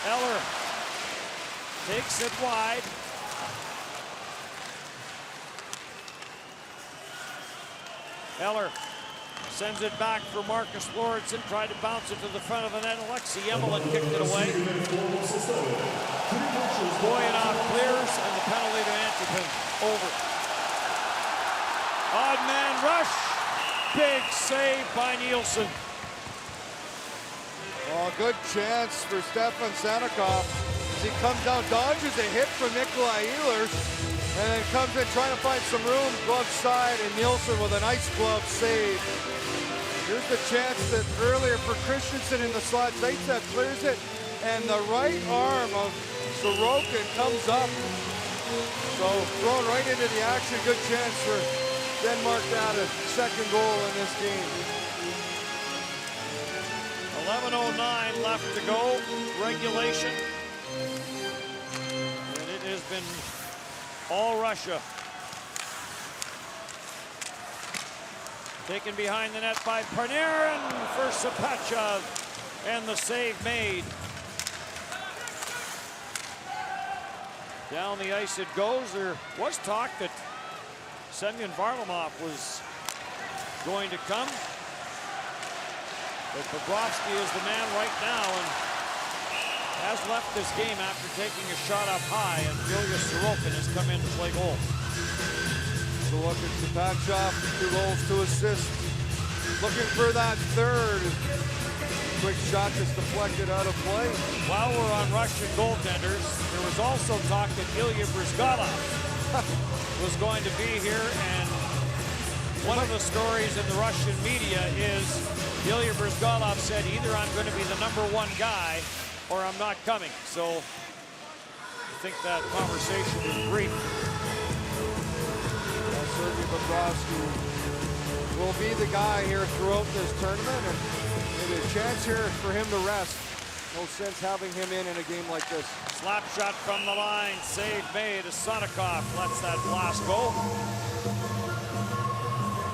Eller takes it wide. Eller sends it back for Marcus Lawrenson. Tried to bounce it to the front of the net. Alexei Emelin kicked it away. Boyanov clears, and the penalty to Antipin over. Odd man rush. Big save by Nielsen. Oh, good chance for Stefan Sanikov as he comes down, dodges a hit from Nikolai Ehlers, and then comes in trying to find some room, glove side, and Nielsen with a nice glove save. Here's the chance that earlier for Christensen in the slot. Zaitsev clears it, and the right arm of Sorokin comes up. So thrown right into the action. Good chance for Denmark to add a second goal in this game. 11:09 left to go, regulation. And it has been all Russia. Taken behind the net by Panarin for Sapachev, and the save made. Down the ice it goes. There was talk that Semyon Varlamov was going to come. But Bobrovsky is the man right now and has left this game after taking a shot up high, and Ilya Sorokin has come in to play goal. So look at Sapachev, 2 goals, 2 assists. Looking for that third. Quick shot just deflected out of play. While we're on Russian goaltenders, there was also talk that Ilya Bryzgalov was going to be here, and one of the stories in the Russian media is Ilya Bryzgalov said either I'm going to be the #1 guy or I'm not coming. So I think that conversation is brief. Sergei Bobrovsky will be the guy here throughout this tournament, and maybe a chance here for him to rest. No sense having him in a game like this. Slap shot from the line, save made as Sanikov lets that blast go.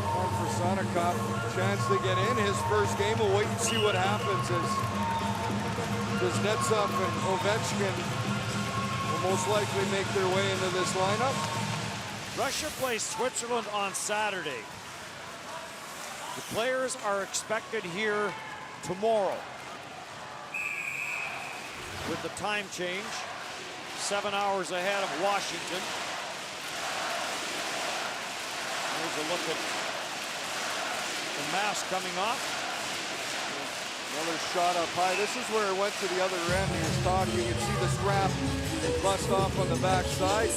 And for Sanikov, chance to get in his first game. We'll wait and see what happens as Kuznetsov and Ovechkin will most likely make their way into this lineup. Russia plays Switzerland on Saturday. The players are expected here tomorrow. With the time change, 7 hours ahead of Washington. Here's a look at the mask coming off. Another shot up high. This is where it went to the other end. He was talking. You can see the strap bust off on the backside.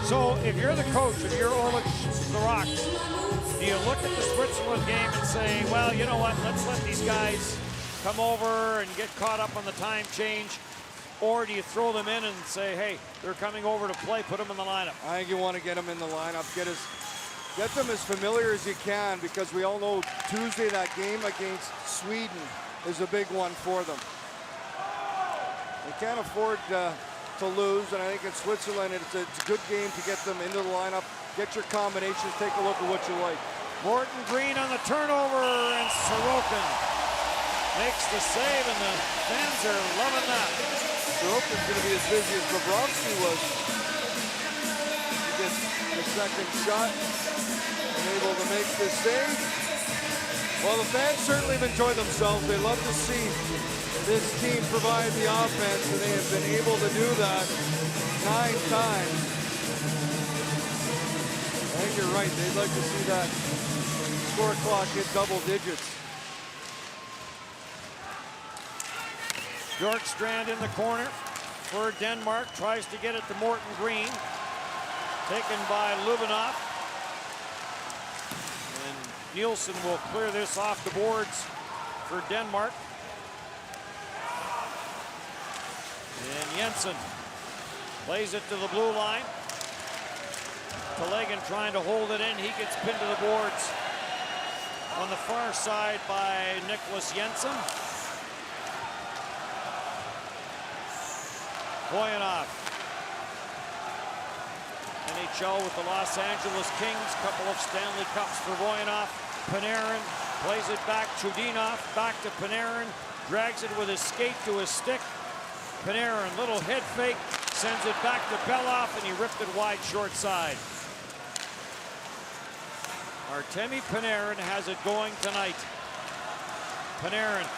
So if you're the coach, if you're Orlik the Rocks, do you look at the Switzerland game and say, well, you know what, let's let these guys come over and get caught up on the time change? Or do you throw them in and say, hey, they're coming over to play, put them in the lineup? I think you want to get them in the lineup, get them as familiar as you can, because we all know Tuesday, that game against Sweden, is a big one for them. They can't afford to lose, and I think in Switzerland it's a good game to get them into the lineup, get your combinations, take a look at what you like. Morton Green on the turnover, and Sorokin makes the save, and the fans are loving that. Sorokin's going to be as busy as Bobrovsky was. He gets the second shot and able to make this save. Well, the fans certainly have enjoyed themselves. They love to see this team provide the offense, and they have been able to do that 9 times. I think you're right. They'd like to see that score clock hit double digits. Bjorkstrand in the corner for Denmark, tries to get it to Morton Green. Taken by Lubinov. And Nielsen will clear this off the boards for Denmark. And Jensen plays it to the blue line. Telegan trying to hold it in. He gets pinned to the boards on the far side by Nicholas Jensen. Voyanov. NHL with the Los Angeles Kings. Couple of Stanley Cups for Voyanov. Panarin plays it back. Chudinov back to Panarin. Drags it with his skate to his stick. Panarin, little head fake. Sends it back to Belloff, and he ripped it wide short side. Artemi Panarin has it going tonight. Panarin.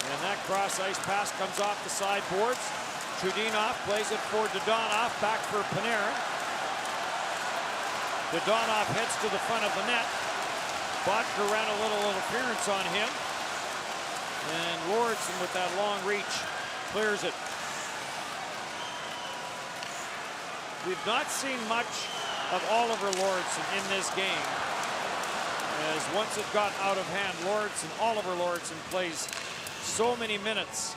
And that cross-ice pass comes off the sideboards. Chudinov plays it for Dodonov, back for Panarin. Dodonov heads to the front of the net. Bottker ran a little interference on him. And Lauritsen with that long reach clears it. We've not seen much of Oliver Lauritsen in this game, as once it got out of hand, Oliver Lauritsen plays so many minutes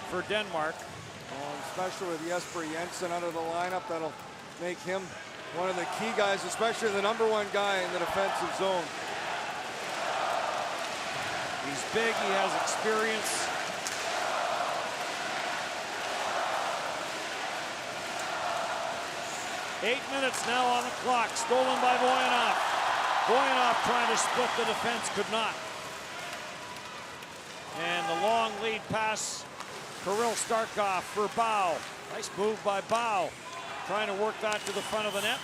for Denmark. Especially with Jesper Jensen out of the lineup, that'll make him one of the key guys, especially the #1 guy in the defensive zone. He's big, he has experience. Eight minutes now on the clock, stolen by Voyanov. Voyanov trying to split the defense, could not. And the long lead pass, Kirill Starkov for Bow. Nice move by Bow. Trying to work that to the front of the net.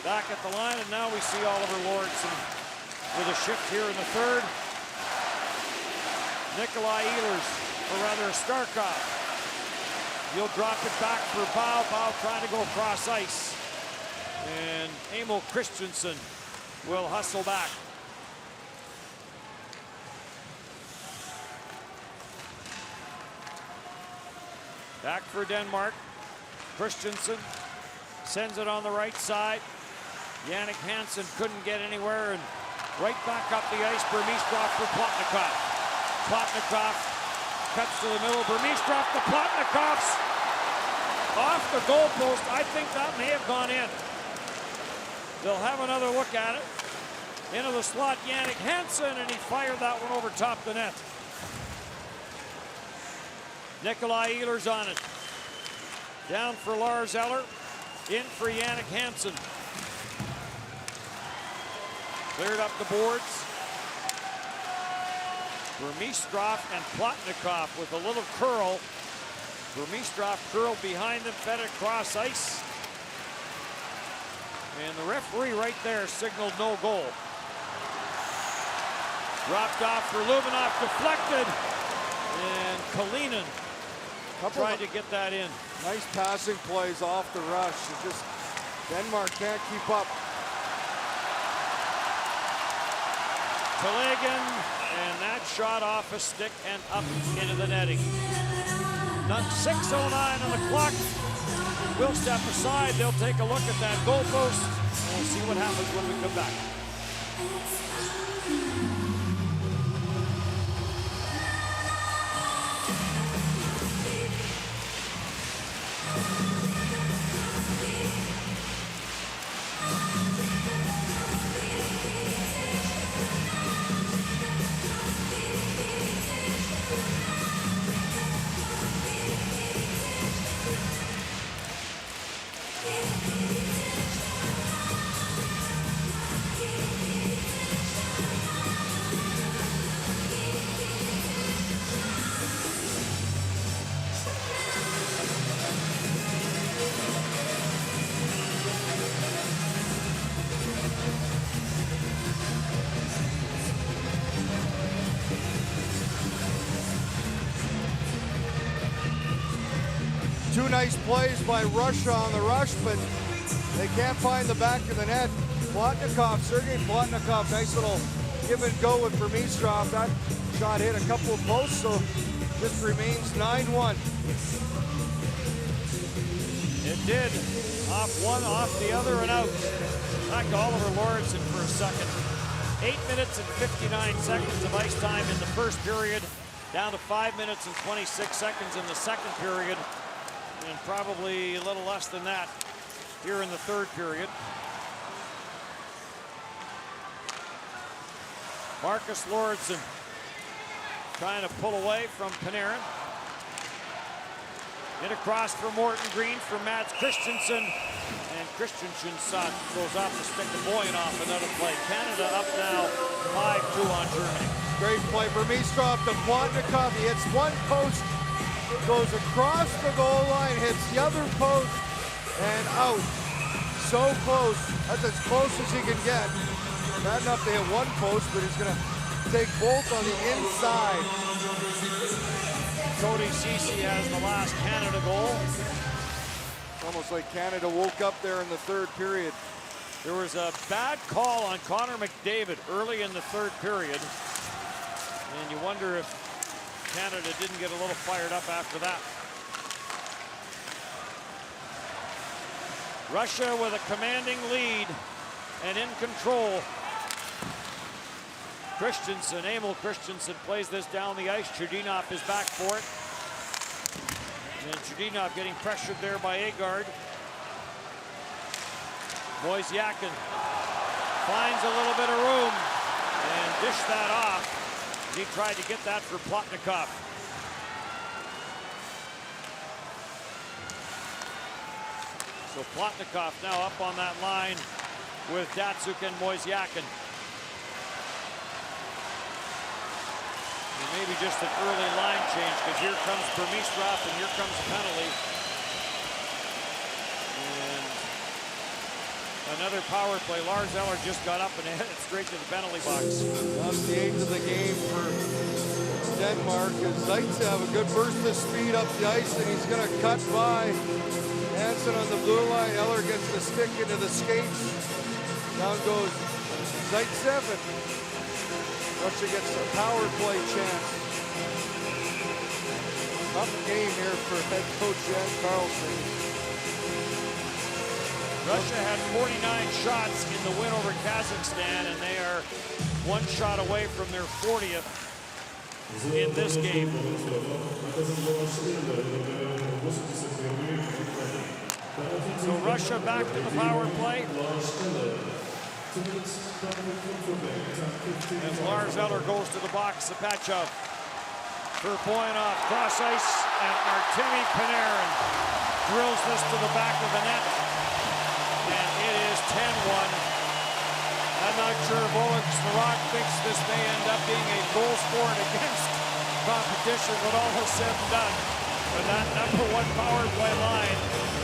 Back at the line, and now we see Oliver Lauritsen with a shift here in the third. Nikolai Ehlers, or rather Starkov. He'll drop it back for Bow. Bow trying to go across ice. And Emil Christensen will hustle back. Back for Denmark. Christensen sends it on the right side. Jannik Hansen couldn't get anywhere, and right back up the ice, Burmistrov for Plotnikov. Plotnikov cuts to the middle. Burmistrov to Plotnikov's off the goalpost. I think that may have gone in. They'll have another look at it. Into the slot, Jannik Hansen, and he fired that one over top the net. Nikolai Ehlers on it. Down for Lars Eller. In for Jannik Hansen. Cleared up the boards. Burmistrov and Plotnikov with a little curl. Burmistrov curled behind them, fed it across ice. And the referee right there signaled no goal. Dropped off for Lubinov, deflected. And Kalinin tried to get that in. Nice passing plays off the rush. It's just Denmark can't keep up. Telegan, and that shot off a stick and up into the netting. 6:09 on the clock. We'll step aside. They'll take a look at that goalpost. And we'll see what happens when we come back. Two nice plays by Russia on the rush, but they can't find the back of the net. Plotnikov, Sergei Plotnikov, nice little give and go with Vermistrov. That shot hit a couple of posts, so this remains 9-1. It did. Off one, off the other, and out. Back to Oliver Lauritsen for a second. 8 minutes and 59 seconds of ice time in the first period, down to 5 minutes and 26 seconds in the second period, and probably a little less than that here in the third period. Marcus Lauritsen trying to pull away from Panarin. In across for Morton Green for Mats Christensen. And Christensen's shot goes off the stick of Boyan off another play. Canada up now 5-2 on Germany. Great play. Vermistrov to Plotnikov. He hits one post, goes across the goal line, hits the other post, and out. So close. That's as close as he can get. Not enough to hit one post, but he's going to take both on the inside. Cody Ceci has the last Canada goal. It's almost like Canada woke up there in the third period. There was a bad call on Connor McDavid early in the third period. And you wonder if Canada didn't get a little fired up after that. Russia with a commanding lead and in control. Christensen, Emil Christensen plays this down the ice. Chudinov is back for it. And Chudinov getting pressured there by Agard. Wozniacki finds a little bit of room and dished that off. He tried to get that for Plotnikov. So Plotnikov now up on that line with Datsuk and Wozniacki. Maybe just an early line change, because here comes Vermistrov and here comes a penalty. And another power play. Lars Eller just got up and headed straight to the penalty box. That's the 8th of the game for Denmark. As Zaitsev have a good burst of speed up the ice, and he's going to cut by Hansen on the blue line. Eller gets the stick into the skates. Down goes Zaitsev. Russia gets a power play chance. Tough game here for head coach Jan Carlson. Russia had 49 shots in the win over Kazakhstan, and they are one shot away from their 40th in this game. So Russia back to the power play. As Lars Eller goes to the box, Zapachov for Boyanov, cross ice, and Artemi Panarin drills this to the back of the net, and it is 10-1. I'm not sure if Oleg Smirok thinks this may end up being a goals for and against competition, but all is said and done. But that number one power play line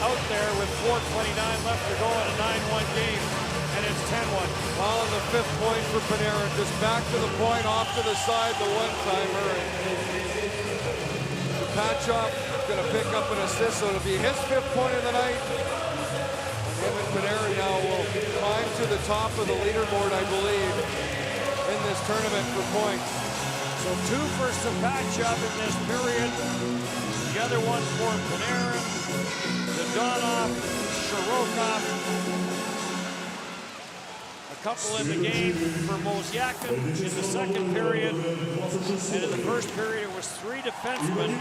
out there with 4:29 left to go in a 9-1 game. And it's 10-1. Well, and the 5th point for Panarin, just back to the point, off to the side, the one-timer. Zapachov going to pick up an assist, so it'll be his 5th point of the night. And him and Panarin now will climb to the top of the leaderboard, I believe, in this tournament for points. So 2 for Zapachov in this period. The other one for Panarin, Dadonov, Shirokov. A couple in the game for Wozniacki in the second period. And in the first period, it was 3 defensemen,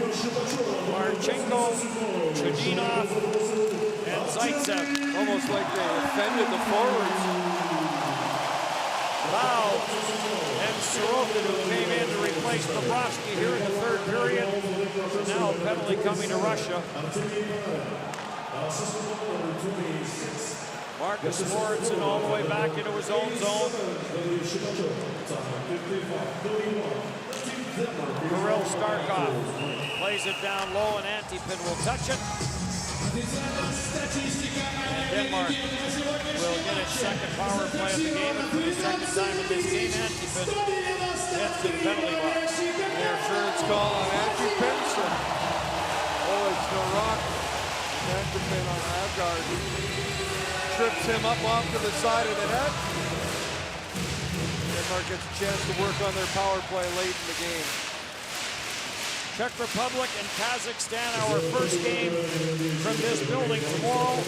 Marchenko, Chudinov, and Zaitsev. Almost like they offended the forwards. Lau and Sorokin, who came in to replace Bobrovsky here in the third period. So now a penalty coming to Russia. Assistant number 26. Marcus Lawrenson all the way back into his own zone. Kirill Starkov plays it down low, and Antipin will touch it. Denmark will get its second power play of the game, and for the second time in this game, Antipin gets to the penalty box. They're sure it's called on Antipin. It's the rock. Antipin on Avgard. Trips him up off to the side of the net. Denmark gets a chance to work on their power play late in the game. Czech Republic and Kazakhstan, our first game from this building tomorrow,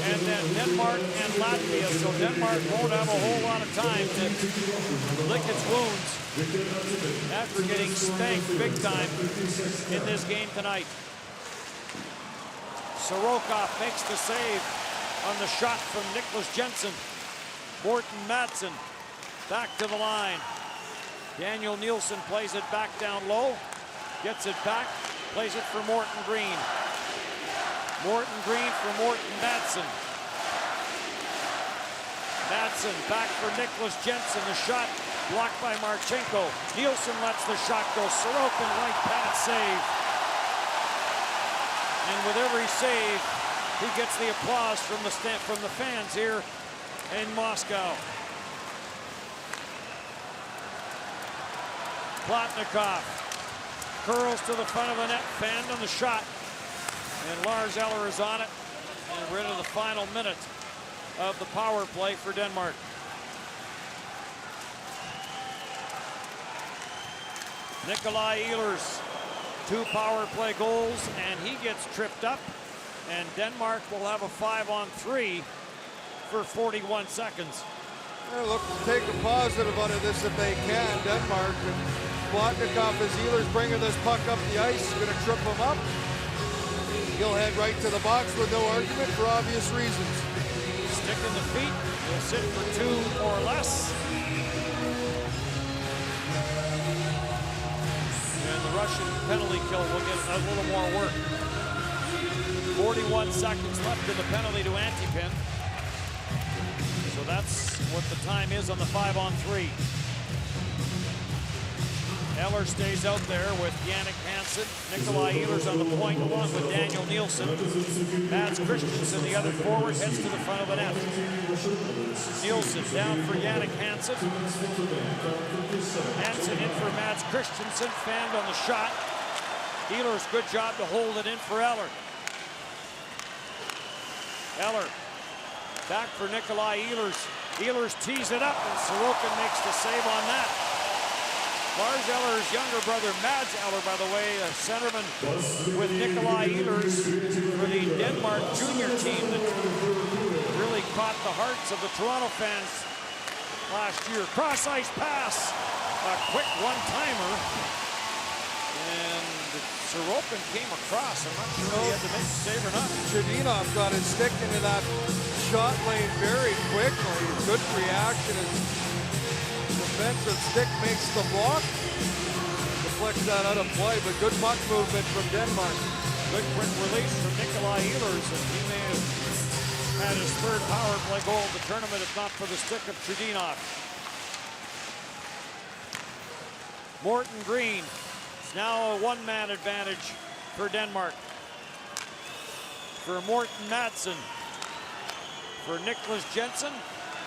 and then Denmark and Latvia. So Denmark won't have a whole lot of time to lick its wounds after getting spanked big time in this game tonight. Sorokin makes the save on the shot from Niklas Jensen. Morten Madsen back to the line. Daniel Nielsen plays it back down low. Gets it back, plays it for Morten Green. Morten Green for Morten Madsen. Madsen back for Niklas Jensen. The shot blocked by Marchenko. Nielsen lets the shot go. Sorokin right pass save. And with every save, he gets the applause from the fans here in Moscow. Plotnikov curls to the front of the net, fanned on the shot, and Lars Eller is on it, and we're into the final minute of the power play for Denmark. Nikolai Ehlers, 2 power play goals, and he gets tripped up, and Denmark will have a 5-on-3 for 41 seconds. Well, look, take a positive out of this if they can. Denmark and Plotnikov, as Ehlers bringing this puck up the ice, going to trip him up. He'll head right to the box with no argument for obvious reasons. Stick in the feet, he'll sit for 2 or less. And the Russian penalty kill will get a little more work. 41 seconds left in the penalty to Antipin. So that's what the time is on the 5-on-3. Eller stays out there with Jannik Hansen. Nikolai Ehlers on the point along with Daniel Nielsen. Mads Christensen, the other forward, heads to the front of the net. Nielsen down for Jannik Hansen. Hansen in for Mads Christensen, fanned on the shot. Ehlers, good job to hold it in for Eller. Eller back for Nikolai Ehlers. Ehlers tees it up, and Sorokin makes the save on that. Lars Eller's younger brother, Mads Eller, by the way, a centerman with Nikolai Ehlers for the Denmark junior team that really caught the hearts of the Toronto fans last year. Cross-ice pass, a quick one-timer, and Sorokin came across. I'm not sure if he had to make the save or not. Chudinov got his stick into that shot lane very quickly. Good reaction. Defensive stick makes the block. Deflects that out of play, but good puck movement from Denmark. Good quick release from Nikolai Ehlers, and he may have had his 3rd power play goal of the tournament if not for the stick of Chudinov. Morten Green. It's now a 1-man advantage for Denmark. For Morten Madsen. For Niklas Jensen.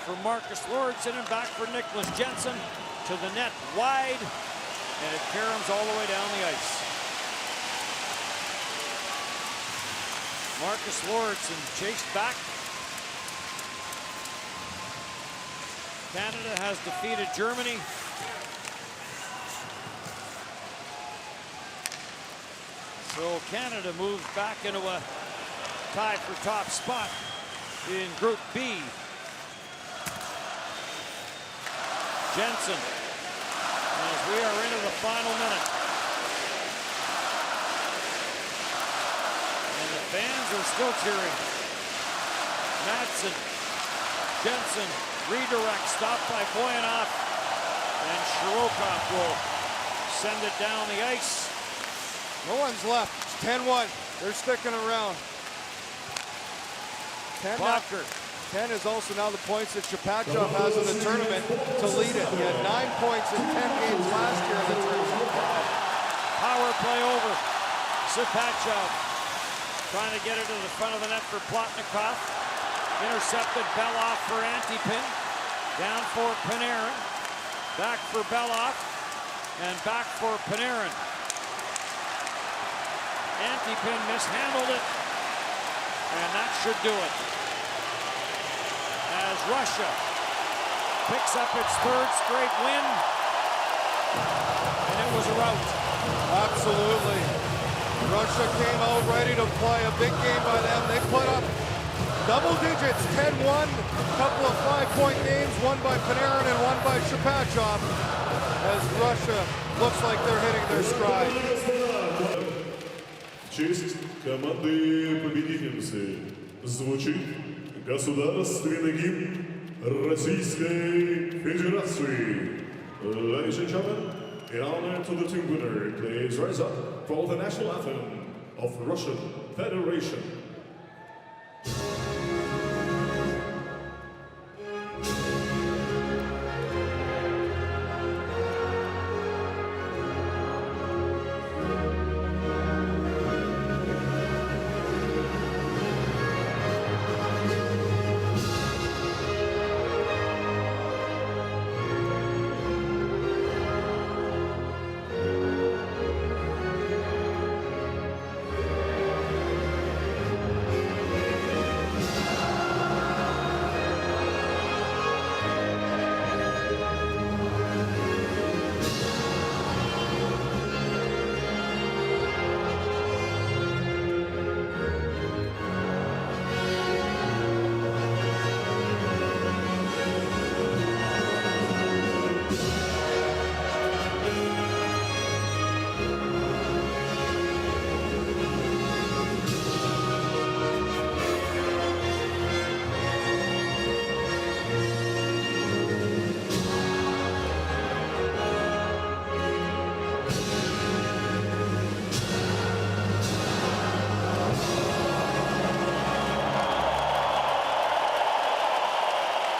For Marcus Lawrenson, and back for Niklas Jensen to the net wide, and it caroms all the way down the ice. Marcus Lawrenson chased back. Canada has defeated Germany. So Canada moves back into a tie for top spot in Group B. Jensen, as we are into the final minute. And the fans are still cheering. Madsen, Jensen, redirect, stopped by Boyanov, and Sorokin will send it down the ice. No one's left. It's 10-1. They're sticking around. Blocker. 10 is also now the points that Shapachov has in the tournament to lead it. He had 9 points in 10 games last year in the tournament. Power play over. Shapachov trying to get it to the front of the net for Plotnikov. Intercepted. Belov for Antipin. Down for Panarin. Back for Belov. And back for Panarin. Antipin mishandled it. And that should do it. As Russia picks up its third straight win. And it was a rout. Absolutely. Russia came out ready to play a big game by them. They put up double digits, 10-1, a couple of 5-point games, one by Panarin and one by Shapachov, as Russia looks like they're hitting their stride. Честь команды победительницы звучит государственный гимн Российской Федерации. Ladies and gentlemen, in honor to the team winner, please rise up for the national anthem of Russian Federation.